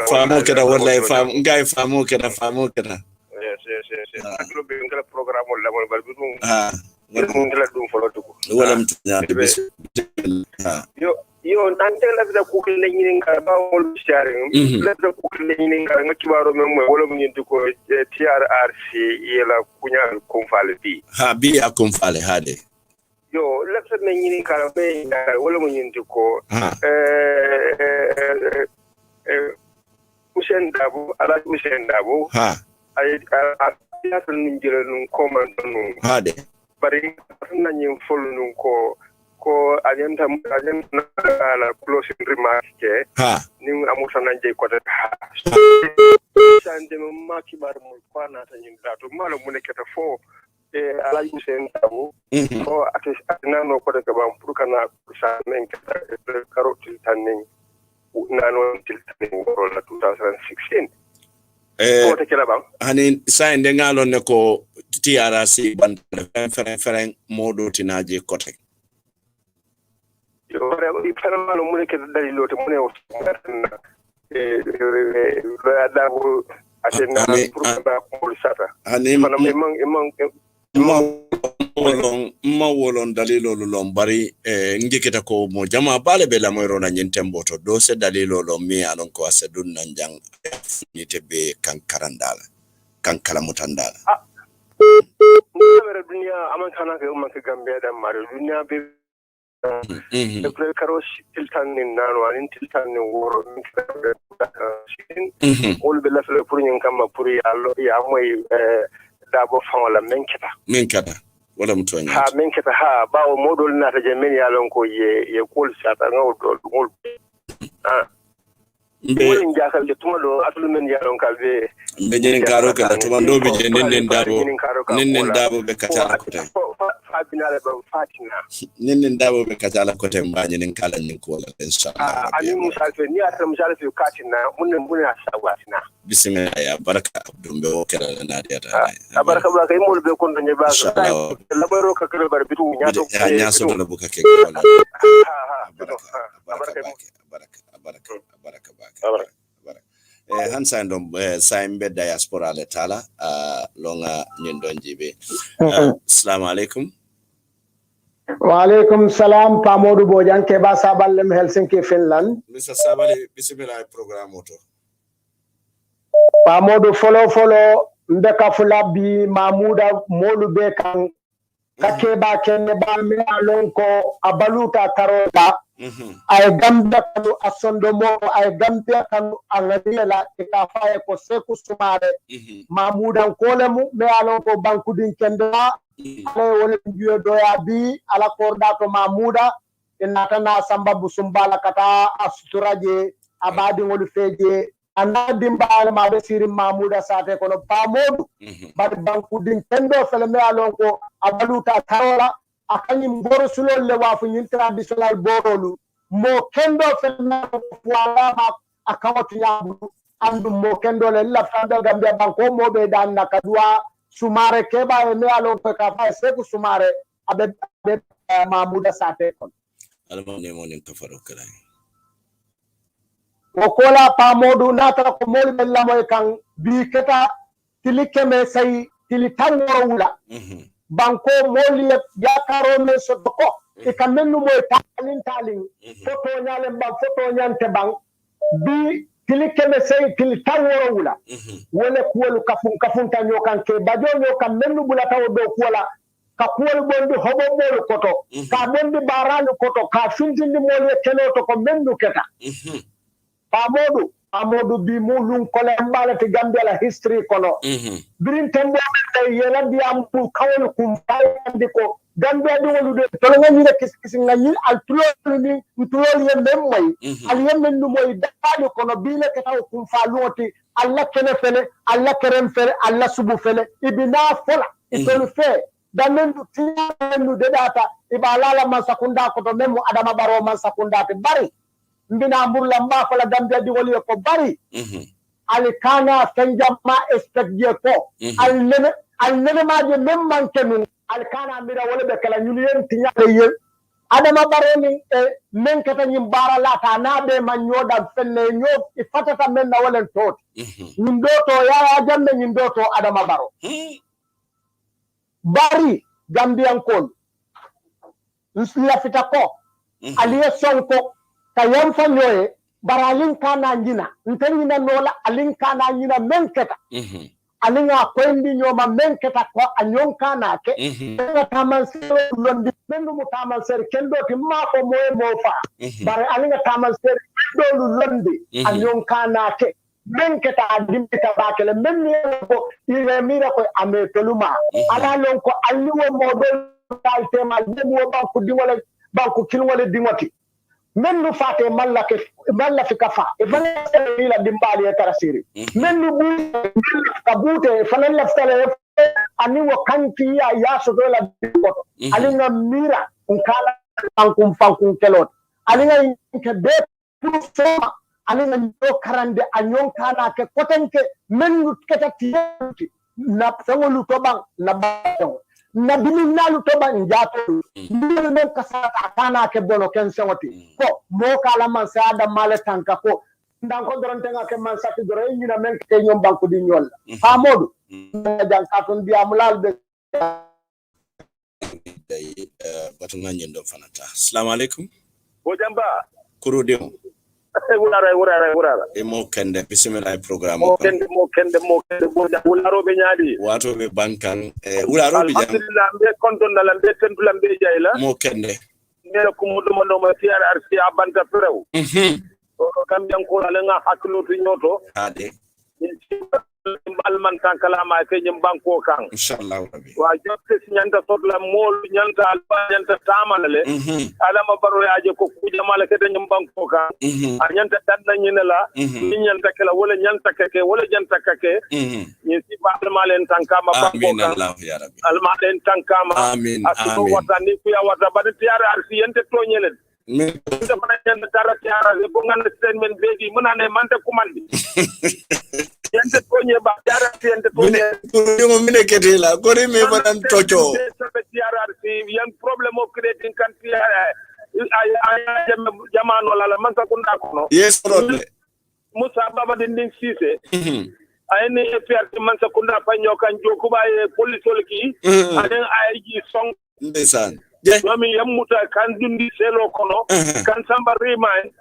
Speaker 5: Famu keda wallahi fam guy famu keda
Speaker 7: yes aklo be ngala programme wala mo bal bitum
Speaker 5: mo
Speaker 7: ngala dum folo to
Speaker 5: wala mtnya
Speaker 7: yo nante la vida ko le nyini ngara ba wol sharing la da ko le nyini ngara ngati baro mem wala mo nyinti ko TRRC yela kunya ko fale bi
Speaker 5: ha bi akum fale hade
Speaker 8: yo let's say ni kala be wala mo nyindi ko Hussein Dabo ala Hussein Dabo ay ya tan ni jere nun command nun bari na nyim fol nun ko agenda na la closing remarks ke ni amusa na je ko ta sande mo makibar mo kwana tan nyim dato malo mo ne keta fo ala Hussein Dabo ko atina no ko daga ban purkana sa men keta karotil tanin nano til tanin woro la 2016 ko te kala bam
Speaker 5: hani sa ende ngalo ne ko TRRC ban feren modo tinaje kote
Speaker 8: yo re fenamano mu nekk dalilo te mu ne lo dago atena pour ba ko sata
Speaker 5: hani ma wolon dalilo lolom bari ngikita ko mo jama bale be la moyro na nyentembo to do se dalilo lo mi alon ko asedun nan jang nite be kankarandala kankala mutandala
Speaker 8: dunia aman kana ke umma ke Gambia da mare dunia be e pre karo tiltan ni nano anin tiltan ni woro ol be la fele pour ñen kam pour ya moy dabo fangola menketa
Speaker 5: wala mutwanya
Speaker 8: ha menketa ha bawo modol na ta jemen ya lon ko ye kol sata ngol ngol Mbe jakal de tumalo atul men yaron kalbe
Speaker 5: mbe jenen karo kala tumando be jenen dabo be kata ko tay
Speaker 8: fa binale ba fatina
Speaker 5: nen dabo be kata la ko tay mba jenen kala nin ko la inshallah
Speaker 8: ani musalfe ni ata musalfe katina mun sawatina
Speaker 5: bismillah ya baraka dumbe o kala na diata
Speaker 8: baraka ba kay mol be kon do nyeba la baro ka kala bar bitu nyato
Speaker 5: nya so la buka ke ko la baraka hansa ndom saimbe diaspora le tala longa nyindon jibe assalamu alaikum
Speaker 9: wa alaikum salam pamodu bojan ke ba saballem Helsinki Finland
Speaker 5: mr sabali bismillah program auto
Speaker 9: pamodu follow ndeka fulabi mamuda molu be kan kake ba kenne ba mi alonko abaluta tarota ay gambia kanu asondo mo ay gambia kanu angadela ikafaye ko seku sumare mamudan kolemu me alon ko bankudin kenda ale wala biyo doya bi ala korda to mamuda inata na sambabu sumbala kata asturaje abadi ngol feje anda dimbal ma be sirim mamuda sate kono pamodu bad bankudin kendo fele me alon ko abaluta tarola akani mboro sulol le wafu nyin traditional borolu mo kendo fenna wala ma akawatu yabu andu mo kendo le la fanda gambia banko mo be dan nakadwa sumare keba me alo ko ka fa seku sumare abe mamuda sate kon
Speaker 5: alama ne mo nin kafaro kala
Speaker 9: o kola pa modu nata ko mol be la moy kan bi keta tilikeme say tilitangoro wula banko moli ya karo me sotoko e kamenu moy talin photo nyale ba photo nyante bang bi tilikeme sey til taworo wula wala kuwolu kafun tanyo kan ke bajo nyo kam menu bula taw do kuwala ka kuwol bondi hobo molu koto ka bondi baralu koto ka fintindi moli kelo to ko menu keta Amodu bi mulun kole mbala ti Gambia la history kono birin tembo tay yela di am pour kawol kum fayandi ko Gambia di wolu de to nga ñu kis nga al tulol ni tulol ye mem moy al yemen nu moy daali kono bi le ka taw kum fa loti alla kene fele alla kerem fele alla subu fele ibina fola itolu fe damen du tinu de data ibala la masakunda ko to memu adama baro masakunda te bari mbina mburla mba fala Gambia di woli ko bari alikana sanjama expect je ko al nene ma je mem man kenu alikana mira wala be kala ñu yen tiñale yel adama baroni men kata ñim bara lata na be man ñoda fenne ñod e fatata men na wala tot ñim do to ya jamme ñim do to adama baro bari Gambian kon nsla fita ko aliye sonko kayam fanyoye baralin kana njina ntani na nola alin kana njina menketa alinga kwendi nyoma menketa ko anyon kana ke nga taman sero londi mendu mu taman ser kendo ti ma ko moy mofa bare alinga taman ser kendo londi anyon kana ke menketa dimbita bakele menni ko ire mira ko ame toluma ala lon ko alliwo model tal tema demo banku dingole banku kilwole dingoti mennu fate malla fi kafa e fana la dimbali e tarasiri mennu bu kabute fana laftale ani wo kanki ya so la dikoto alinga mira nkala fankum kelot alinga ke de pour alinga do karande anyon kana ke kotenke mennu keta tiyati na fangolu toban na bayo na biminalu toba njato ndel men kasata kana ke bono ken sewati ko mo kala man saada male tanka ko ndan ko doron tenga ke man sati doro nyina men ke nyom banku di nyol ha modu jan katon bi amulal be
Speaker 5: batu nganye ndo fanata. Assalamu alaikum.
Speaker 10: Bo jamba
Speaker 5: Kuru demo.
Speaker 10: Wurara.
Speaker 5: Mo kende bismillah program.
Speaker 10: Mo kende bo wularo be nyaadi.
Speaker 5: Wato be bankan wularo be jam.
Speaker 10: Alhamdulillah be konton na lambe tentu lambe jayla.
Speaker 5: Mo kende.
Speaker 10: Ngela ko mo do ma TRRC abanta prew. O kam yang ko la nga haklu tu nyoto.
Speaker 5: Ade.
Speaker 10: Alman kan kala ma ke nyim banko kan
Speaker 5: inshallah rabbi
Speaker 10: wa jotte nyanta sotla mol nyanta alba nyanta tamalale ala ma baro yaaje ko kuje mala ke nyim banko kan a nyanta dadna nyinela ni nyanta kala wala nyanta kake wala nyanta kake ni si baal malen tankama banko kan
Speaker 5: amin allah ya rabbi
Speaker 10: alma den tankama
Speaker 5: amin
Speaker 10: asu wata ni ku ya wata bad TRRC yente to nyelen
Speaker 5: me
Speaker 10: da bana nyanta TRRC bo ngana statement begi munane mante kumandi yente tonye ba TRRC yente tonye
Speaker 5: ko mine ketela ko re me banan tocho
Speaker 10: TRRC yan problem of creating country jamano la man sa kunda kono
Speaker 5: yes rodle
Speaker 10: Musa baba dinding sise ayni FRC man sa kunda fa nyokan joku baye police olki anen ayji song
Speaker 5: ndesan
Speaker 10: Mami yamuta kan dundi selo kono kan samba remind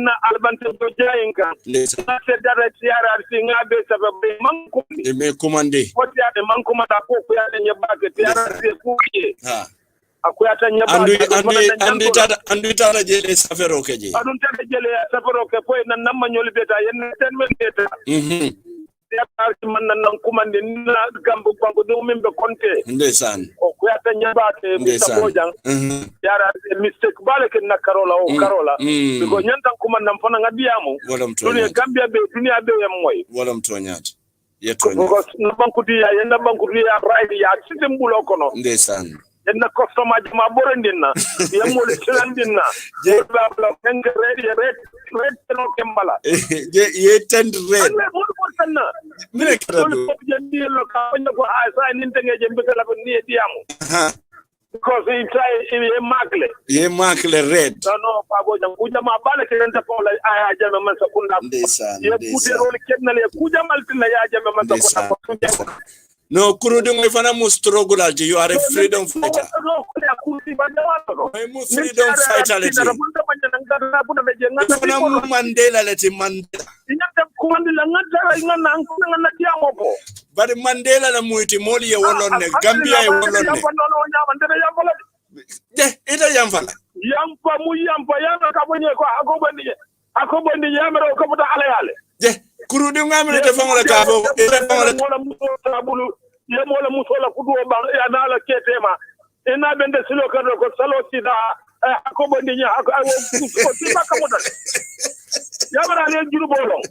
Speaker 10: na albante do jayenka na se dara TRRC ngabe sababu mankumdi
Speaker 5: me commande
Speaker 10: ko tiade mankumata ko ko yade nyabake TRRC kuye akuyata nyabake
Speaker 5: andu tata jele safero keje
Speaker 10: adun tata jele safero ke ko na namma nyoli beta yen ten men beta TRRC man nan kumande na gambu bangu do membe konte
Speaker 5: ndesan
Speaker 10: o kuyata nyabate bisabojang TRRC mistake baleke na karola o karola biko nyantan kumandan fana ngadiamu dunia Gambia be dunia be moy
Speaker 5: wala mtonyat yeto
Speaker 10: ko na banku dia yenda banku dia right ya system bulo kono
Speaker 5: ndesan
Speaker 10: yenda customer ma borendina yamol silandina je babla ngere red no kembala
Speaker 5: ye tend red mine
Speaker 10: kado je lo ka ko asa nintenge je mbekala ko ni diamu because he try ye makle
Speaker 5: red
Speaker 10: no pabo jam kuja ma bale ke nta ko la aya jame man sa kunda ye kute rol kenna le kuja maltina ya jame man sa kunda
Speaker 5: no kurudu ngai fana mu struggle alti you are a freedom fighter
Speaker 10: no ya kuti banda wato
Speaker 5: mu freedom fighter leti fana mu Mandela leti Mandela
Speaker 10: inyata kuandi la ngata ingana ngana diamo po
Speaker 5: bari Mandela la muiti moli ye wolonne Gambia ye wolonne ita yamfala
Speaker 10: yampa mu yampa yana kabonye ko akobandi yamero ko buta ale ale
Speaker 5: kurudu ngamre te fangola kafo ita fangola
Speaker 10: tabulu yemola musola kudu ba ya dala ketema ina bende silo kado ko salo sida akobandi nya ko tiba kamoda yamara le juru bolo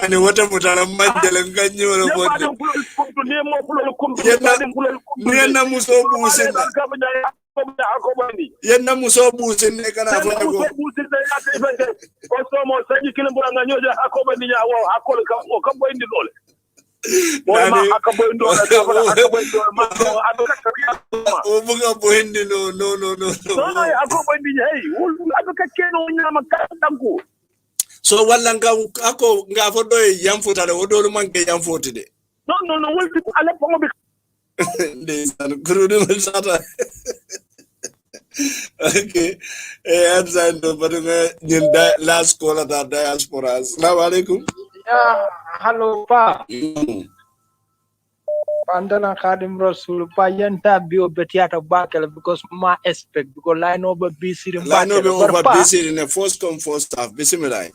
Speaker 5: ani wata mutala Mandela nganyo wala bodo yenna muso buuse yenna muso buuse ne kana fa ko
Speaker 10: ko somo saji kilambura nganyoja akobandi nya wo akol ka boyndi dole ma akaboyndi dole akaboyndi ma
Speaker 5: o buga boyndi no
Speaker 10: akaboyndi hey wul abaka keno nyama kantanku
Speaker 5: so walla nga ako nga fodo yamfuta de wodolu manke yamfuti de
Speaker 10: no wulti ala pongo be
Speaker 5: ndesan kurudu masata okay ansando badunga nyinda last call at diaspora assalamu alaikum
Speaker 11: Hello, Pa. Pandana Khadim Rasul, Pa Yanta Bio Betiata Bakel because my expect because line over BC in
Speaker 5: Line over
Speaker 11: Bakel.
Speaker 5: BC in the first come first staff. Bismillah.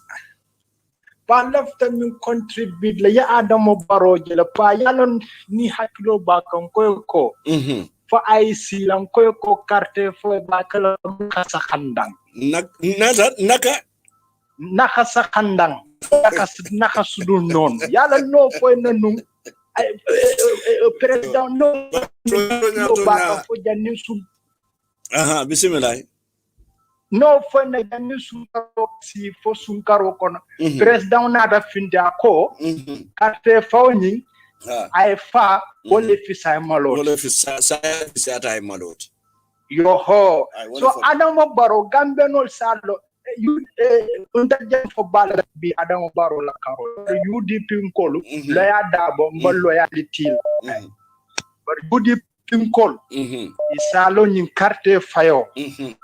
Speaker 11: Pa left them contribute la ya Adamo Baroje la Pa Yalon ni hakilo bakam koyoko. For I see lang koyoko carte for Bakel Kasakandang. Naka sakandang. Naka sudun non. Yala no for no. President no back for the new
Speaker 5: Bismillah.
Speaker 11: no for the new si for sunkaro kono president na da finda ko carte fawni ay fa wole fi say malot yo ho so Adamo Barrow gambe no sallo you untajem for bala bi Adamo Barrow la karo UDP nkolu loya dabo mbol loyalty but UDP nkolu isalo nyin carte fayo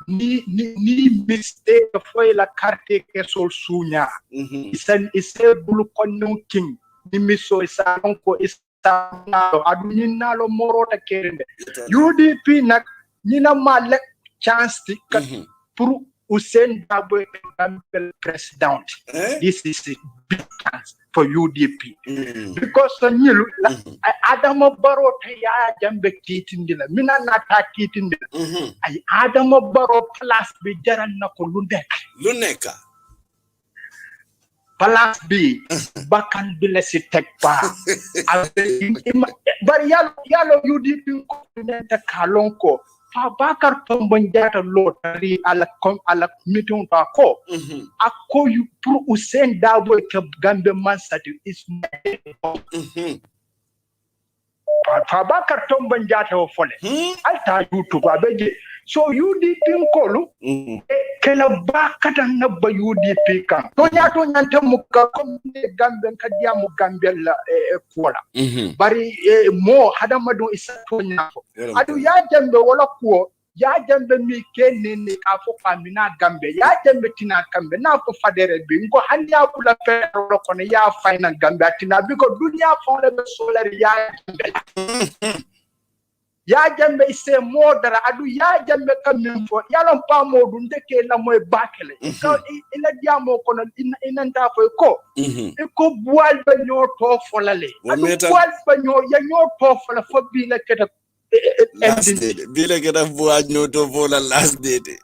Speaker 11: ni mistake foy la carte ke sol sunya ise bulu konno king ni miso isalon ko isalon adunalo morota kerende UDP nak ñina mal chance pour Hussein Dabo president. This is a big chance for UDP. Because Adamo Barrow ya jambe kitindila. Mina nata kitindila. Ay Adamo Barrow plus bi jaral nako luneka. Plus bi bakan bi la si tek pa. Bari yalo UDP ko neta kalonko. Bakar Tombonjata lotari ala meeting ta ko akko yu pour Hussein Dabo ke Gambe Mansati is Bakar Tombonjata o fole alta YouTube abeje so UDP nkolu kela bakata nabba UDP kan to nyante mukka comme Gambe kadia mu Gambe la fola bari mo hadamadu isa to nyafo adu ya jambe wala ko ya jambe mi kenene ka fo famina Gambe ya jambe tina Gambe na ko fadere bi ngo hanya kula pero ko ne ya faina Gambe tina bi ko dunya fon le solar ya jambe ya jambe ise modara adu ya jambe kamin fo yalon pa modu ndeke la moy bakele ko ina diamo ko ina nda fo ko ko bual ba ñoo to fo lale bual ba ñoo ya ñoo to fo la fo bi la keta
Speaker 5: bi la keta bual ñoo to fo la last date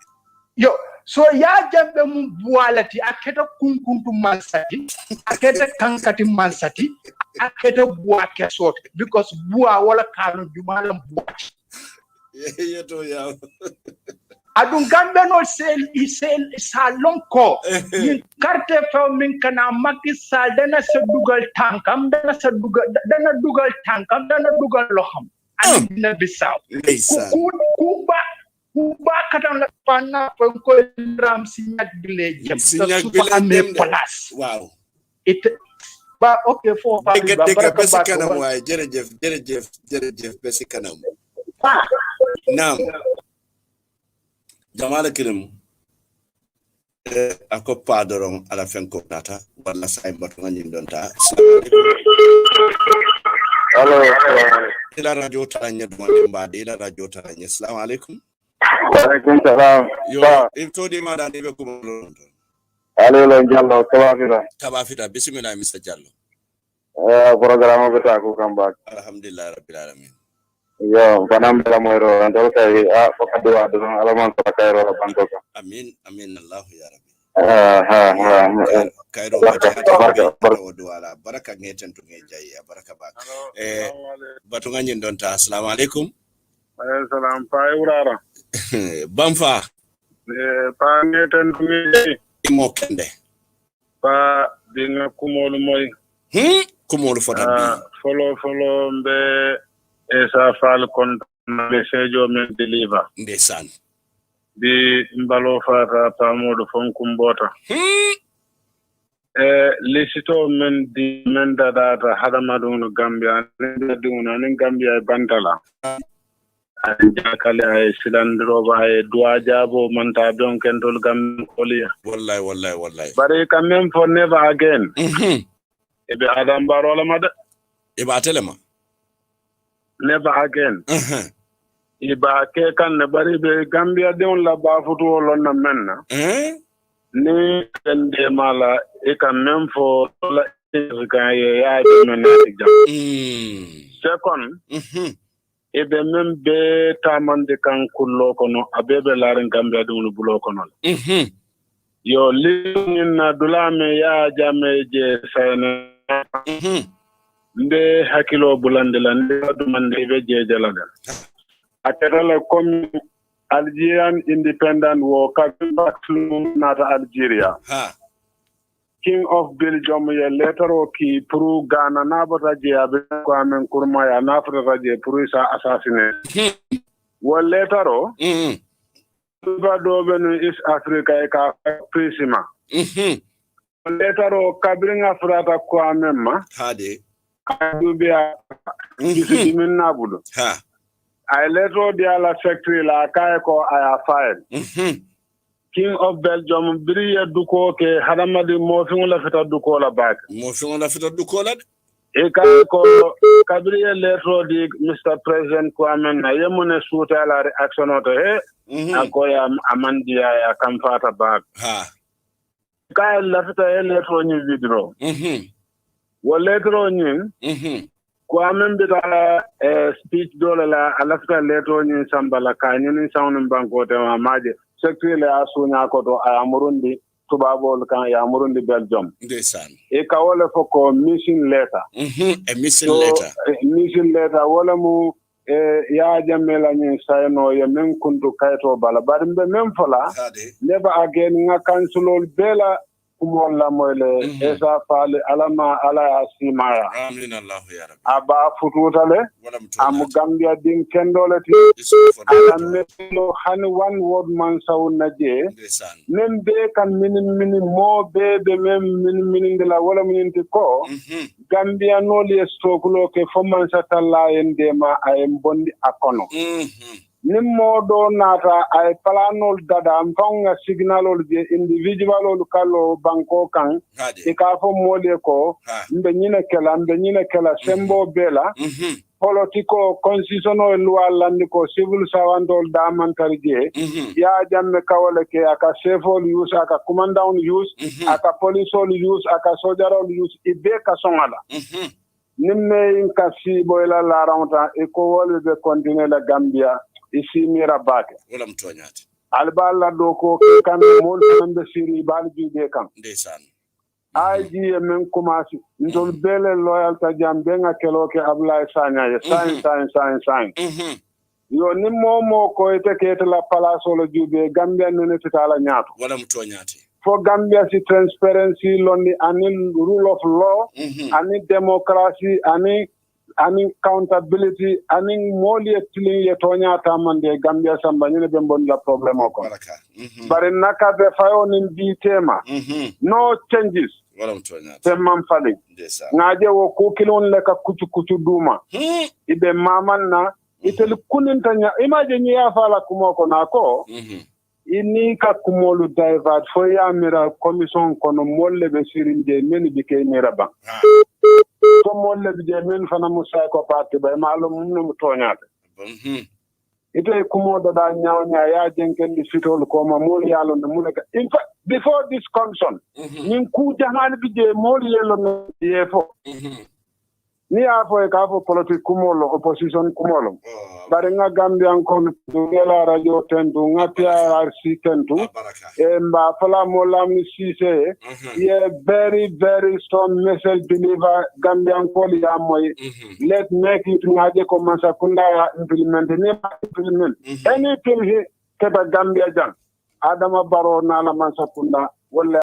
Speaker 11: yo so ya jambe mu bualati aketa kunkuntu mansati aketa kankati mansati aketa bua kesot because bua wala kanu jumala bua
Speaker 5: yeto ya
Speaker 11: adun Gambe no sel salon ko ni carte fa min kana Macky Sall dana sa dugal tankam dana dugal loham adina bisaw kuba katan la pana ko ram signak bile jëm super amé place
Speaker 5: wow
Speaker 11: it ba okay fo ba
Speaker 5: besi kanam way jerejef besi kanam naam jamala kirim ako padoron ala fenko data wala say batu ngani donta
Speaker 7: allo
Speaker 5: ila radio taranya dumande mbade ila radio taranya assalamu alaikum
Speaker 7: wa alaikum salam
Speaker 5: yo ifto di madande be ko
Speaker 7: allo Jallo
Speaker 5: kabafita bismillah Mr. Jallo
Speaker 7: programa beta ko kamba
Speaker 5: alhamdulillah rabbil alamin
Speaker 7: yo banam bela moyro andol kay fakadu wa don alaman ko kayro banko
Speaker 5: amin allah ya rabbi
Speaker 7: kayro
Speaker 5: wala baraka ngeten to ngejay baraka ba batu ngani donta assalamu alaikum
Speaker 10: salam pa urara
Speaker 5: bamfa
Speaker 10: pa ngeten to ngejay
Speaker 5: mo kende
Speaker 10: pa dinga kumolu moy
Speaker 5: kumolu fota bi
Speaker 10: follow mbe esa fal kon le sejo men deliver
Speaker 5: ndesan
Speaker 10: bi mbalo fata pa modo fonkum bota lisito men di men data hadamadu no Gambia ne Gambia bantala jakale ay silandro ba ay doa jabo manta don kentol gam koliya
Speaker 5: wallahi
Speaker 10: but it can mean for never again ebe Adam Barola mada.
Speaker 5: Iba telema.
Speaker 10: Never again. Iba ke kan ne bari be Gambia de on la ba futu lon na menna. Ni ende mala e kan même fo la kan ya de menati jam. Second, ebe même be tamande kan kullo kono abebe laren Gambia de on bulo kono. Yo lin na dulame ya Jammeh je sayna. Nde hakilo bulandela nde dumande be je jalaga. Aterala comme Algerian independent war Kabefo nata Algeria. King of Belgium ye letter o ki pour Ghana na bota je abe ko amen kurma ya na fata je pour sa assassiner. Wo letter o ba do benu East Africa e ka prisima. Letter o kabringa frata ko amen ma.
Speaker 5: Hade.
Speaker 10: Dubia kisi min nabudo. I letter di ala factory la kay ko aya file. King of Belgium biriya duko ke hadamadi mo fi la fita duko la bak.
Speaker 5: Mo fi la fita duko la.
Speaker 10: E kay ko kabriya letter di Mr. President ko amen na yemune suta la reaction to akoya amandia ya kamfata bak. Kay la fita letter ni vidro. Wo letter ni ko amen bita speech dole la alafta letter ni sambala kanyin sound banko te maje secretary la sunya ko to ayamurundi tubabol kan ayamurundi Belgium
Speaker 5: ndesan
Speaker 10: e ka wala foko mission letter
Speaker 5: a mission letter
Speaker 10: mission letter wala mu ya Jammeh la ni sayno ye men kuntu kayto bala barimbe men fola never again nga kansulol bela kumola moyle esa fale alama ala asimaya
Speaker 5: amin Allah ya rabbi
Speaker 10: aba fututale am Gambia din kendole ti alamelo han one word man sawna je nem be kan min mo be min de la wala min ti ko Gambia no li stokulo ke fomman satalla ende ma ay bondi akono nimmo do nata ay planol dada am fanga signalol je individualol kallo banko kan e ka fo mole ko mbe nyina kala sembo bela politico constitutional loi landi ko civil sawandol da man tarje ya Jammeh kawale ke aka sefol use aka commandant use aka polisol use aka sojarol use ibe ka songala nimme in kasi boyla la ronta e ko wole be continuer la Gambia isi mira bake
Speaker 5: wala mtonyati
Speaker 10: albala doko kan mol tambe siri balji de kam
Speaker 5: ndesan
Speaker 10: aji men commencé ndol bele loyal ta jambe nga keloke Ablaye Sagna ye sign yo ni momo ko ete kete la palace lo jube Gambia nene titala nyaato
Speaker 5: wala mtonyati
Speaker 10: for Gambia si transparency londi ani rule of law ani democracy ani accountability ani moli etli ye tonya tamande Gambia samba nyene be bon la problème ko bare naka be fayo nin bi tema no changes
Speaker 5: wala mtonya
Speaker 10: temam fali ngaje wo ko kilon le ka kucu duma ibe maman na itel kunin tanya imagine ya fala kumoko nako ini ka kumolu divert fo ya mira commission kono molle be sirinde men bi kay mira ba so molle bi je men fana musa ko parti bay malum mum toñate ite kumodo da nyawnya ya jenken di fitol ko ma mol yalo no munaka in fact before this concern nin ku jahan bi je mol yelo no yefo ni afo e ka fo politique kumolo opposition kumolo bare nga Gambian ko do la radio tentu nga TRRC tentu e mba fala molam sise ye very strong message believer Gambian ko ya moy let make it ngaje ko masa kunda ya implement anything he keba Gambia jang Adama Barrow na la masa kunda wala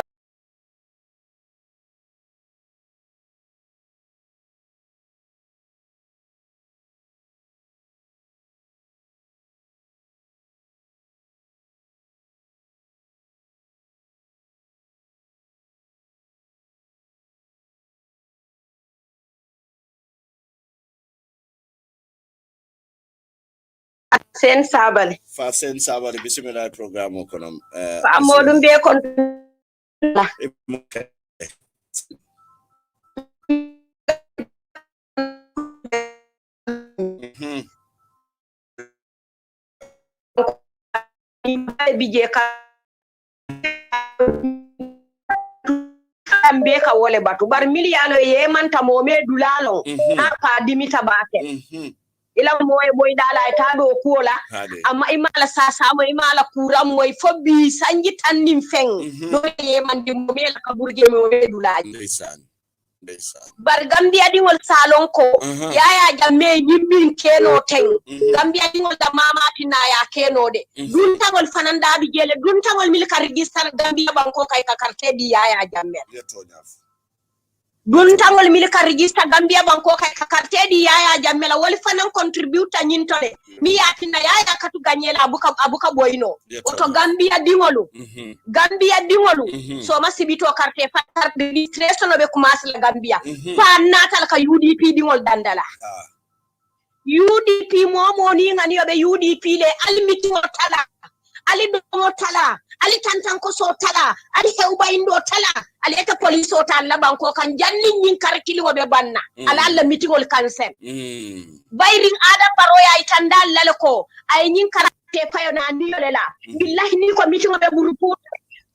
Speaker 12: Sen sabale
Speaker 5: fa sen sabale bismillah programme ko non
Speaker 12: fa modum be kon bije ka ambe ka wole batu bar miliyano ye manta mo me dulalo na pa dimita bake ila moy boy dala ta do kola amma imala sasa mo imala kuram moy fobi sanji tannim feng do ye man di mo me la ka burge mo me dulaji bar Gambia di wol salon ko yaya Jammeh yimbin keno teng Gambia di wol da mama tina ya keno de dun tawol fananda bi gele dun tawol milka register Gambia banko kay ka carte di yaya Jammeh dun tawol milka register Gambia banko kay ka carte di yaya Jammeh la wol fanan contributor nyintole mi ya tina yaya katu ganyela abuka boyno oto Gambia di wolu so masibito carte fa carte registration be commence la Gambia pa natal ka UDP di wol dandala UDP momo ni ngani obe UDP le almiti o tala ali do tala ali tantan ko so tala ali hewba indo tala ali eta police o tala banko kan janni nyin karkili obe banna ala alla mitingol cancel bayring ada paroya itandal lalko ay nyin karate payo na niyolela billahi ni ko mitingo be burupu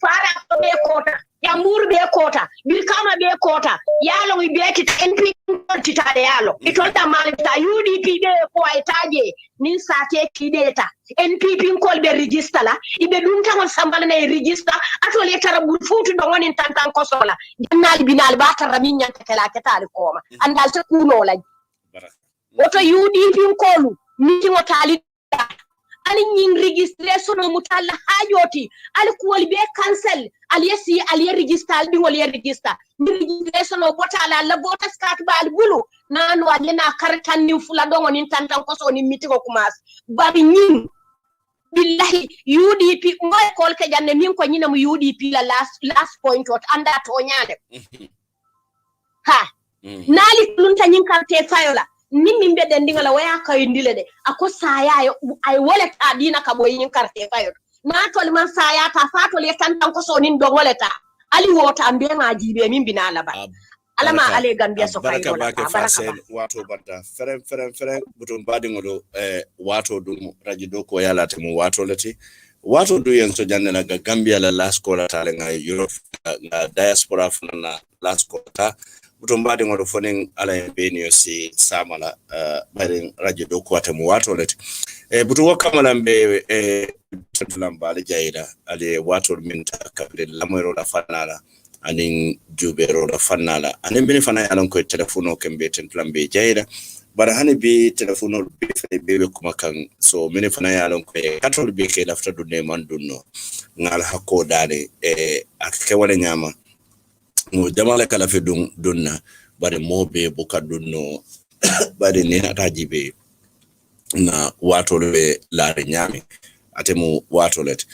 Speaker 12: fara ko be kota yambur be kota birkama be kota yalo wi beti NP titade yalo itolta malta UDP be ko aytaje nin sate kideta NPP kol be register la ibe dum tangol sambal na register atole tarabul futu do wonin tantan ko sola jannal binal batara min nyanta kala ketali koma andal te kuno la oto UDP kolu miti ngotali ali nyin registration o mutalla hajoti ali kuwol be cancel ali yesi ali register di wol register ni registration o botala la botas kat bal bulu nanu alena kartan ni fula dongo ni tantan ko so ni mitiko kumas bari nyin billahi UDP moy kol ke janne min ko nyina mu UDP la last point wat anda to nyaade ha nali lunta nyin karte fayola nimmi mbedde ndingala waya kay ndile de ako saya ay woleta dina ka boy nyin karte fayo na tol man saya ta fatol ye tantan ko so nin do woleta ali wota ambe ma jibe min binala ba alama ale Gambia so kay do baraka
Speaker 5: wato badda feren butum badi ngodo wato dum radio do ko yala te mu wato lati wato du yen so janne na Gambia la last ko la tale nga Europe na diaspora fana last ko ta butum badi ngodo fonen ala benio si samala bari radio do ko ta mu wato lati butu wakamala mbe tantulamba ale jaida ale wato minta kabile lamero la fanala anin jubero la fanala anin bini fana yalan ko telefono kembe tantlambe jaida bara hani bi telefono be kuma kan so mini fana yalan ko katol be ke lafta dunne man dunno ngal hakko dale akke wala nyama mo jamala kala fe dunna bare mobe buka dunno bare ne ataji be na wato le la nyami atemu wato let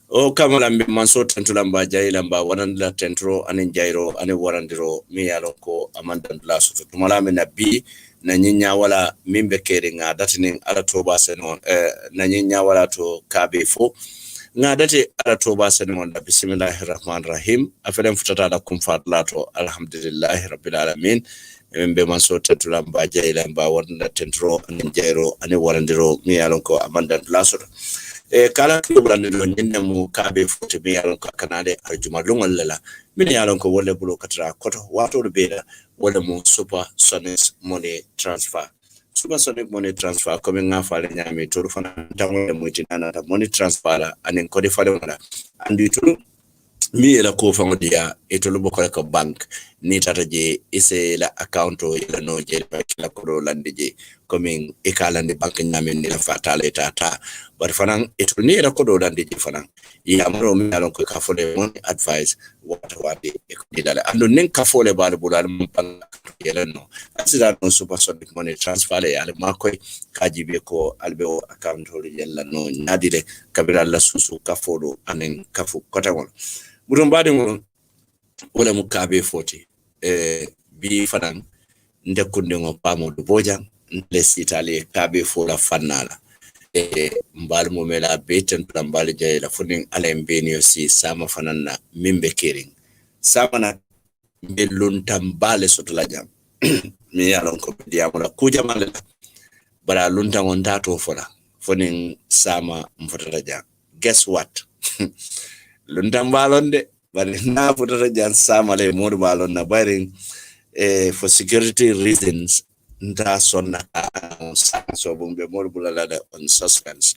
Speaker 5: o kamala mbe manso tantulamba jailamba wanandla tentro anin jairo anin warandiro mi yalo ko amandan laso to tumala me nabi na nyinya wala Mengbe Kering datinin ala toba senon na nyinya wala to Kabefo na dati ala toba senon da bismillahir rahmanir rahim afelen futata da kum fadlato alhamdulillahi rabbil alamin Mengbe manso tantulamba jailamba wanandla tentro anin jairo anin warandiro mi yalo ko amandan laso kala ko brande do nyenne mu Kabefo te be yalon ko kanade arjuma lungol lela min yalon ko wolle bulo katra koto wato do beeda wolle mu Supersonics money transfer Supersonic money transfer ko min ngafale nyami to fana tangol mu tinana ta money transfer la anen ko de fale wala andi to mi ela ko fango dia etolo boko ko bank ni tata je ise la account o ila no je la ko lande je coming e kala ndi bank nyame ni la fatale tata bar fanan etolo ni la ko do lande je fanan ya amro mi alon ko ka fole mon advice wata wade e ko didala ando nen ka fole bal bulal mon bank yela no asida no Supersonic money transfer le ale makoy kajibe ko albe o account o yella no nyadire kabira la susu ka fodo anen kafu kotawol burum badi mo wala mu Kabefo bi fanan ndekunde ngo pamo do bojang lesitale Kabefo la fanala mbal mo mela beten mbal jay la funin alembeni si sama fanana Mengbe Kering sama na belun tambale sotla jam mi yalon ko diamola ku jamale bara lunta on tato fola fonin sama mfotata jang. Guess what? Lunta balonde bari na fotata jang sama le modu balon na bari for security reasons nta sonna so bumbe modu bulala on suspense.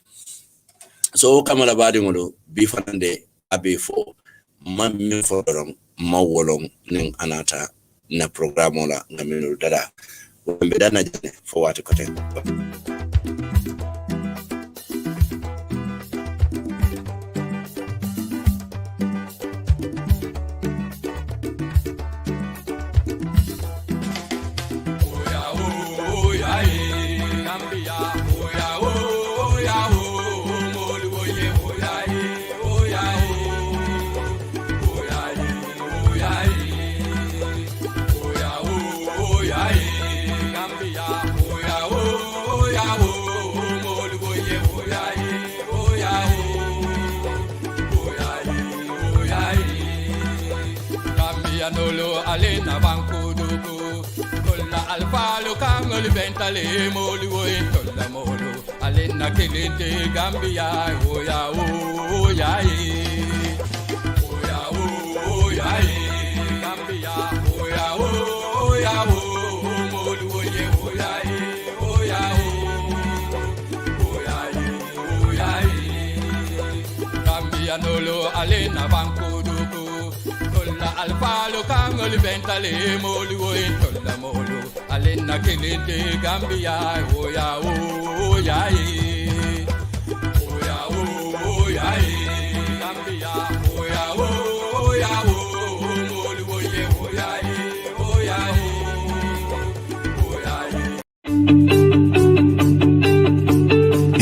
Speaker 5: So kamala badi ngodo bifanande Kabefo mammi forum mawolong ning anata na programo la ngamino dada wembe dana jane fo wati kote.
Speaker 1: Nolo alena bankuduku kolla alfalo kangol bentale moli woy kolla molo alena kilinte Gambia oya oya oya oya Gambia oya oya moli woy oya oya oya Gambia nolo alena bankuduku alfalo kangol bentale moli woy tolla molo alena kilinte Gambia oya oya oya oya Gambia oya oya moli woy oya oya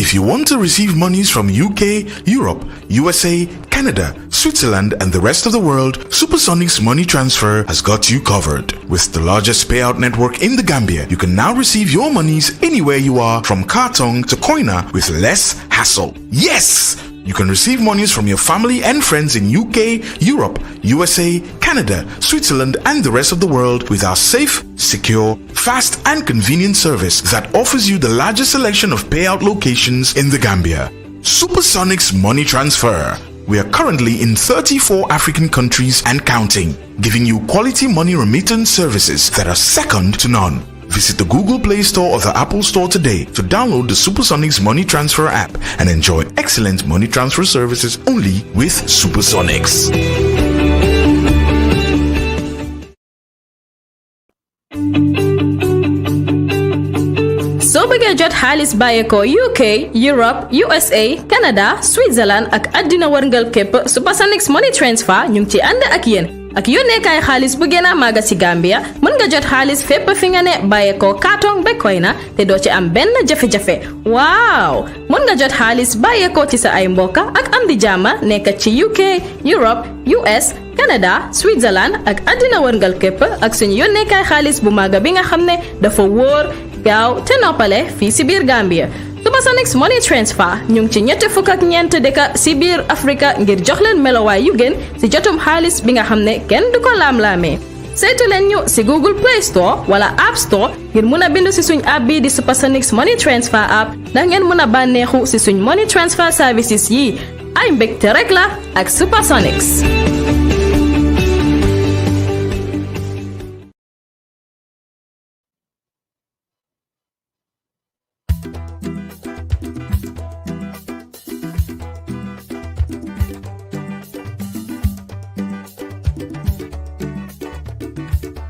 Speaker 2: If you want to receive monies from UK, Europe, USA, Canada, Switzerland, and the rest of the world, Supersonics Money Transfer has got you covered. With the largest payout network in the Gambia, you can now receive your monies anywhere you are, from Kartong to Koina, with less hassle. Yes! You can receive monies from your family and friends in UK, Europe, USA, Canada, Switzerland, and the rest of the world with our safe, secure, fast, and convenient service that offers you the largest selection of payout locations in the Gambia. Supersonics Money Transfer. We are currently in 34 African countries and counting, giving you quality money remittance services that are second to none. Visit the Google Play Store or the Apple Store today to download the Supersonics Money Transfer app and enjoy excellent money transfer services only with Supersonics.
Speaker 3: soo bëggee jot xaalis bàyyeekoo UK Europe USA Canada Switzerland ak àddina wërngal képp Supersonics Money Transfer ñu ngi ci ànd ak yéen ak yónneekaay xaalis bu gën a màgg ci Gambia mën nga jot xaalis fépp fi nga ne bàyyeekoo Kartong ba Koina te doo ci am benn jafe-jafe waaw mën nga jot xaalis bàyyeekoo ci sa ay mbokka ak am di jàmma nekk ci UK Europe US Canada Switzerland ak àddina wërngal képp ak suñu yónneekaay xaalis bu màgg bi nga xam ne dafa wóor gaaw te noppale fii si biir Gambia. Supersonics Money Transfer ñu ngi ci ñetti fukk ak ñeent dëkk si biir Afrika ngir jox leen melowaay yu gën si jotum xaalis bi nga xam ne kenn du ko laam-laamee. saytu leen ñu si Google Play Store wala App Store ngir mun a bindu si suñ app bii di Supersonics Money Transfer app ndax ngeen mun a bànneexu si suñ money transfer services yi ay mbégte rek la ak Supersonics.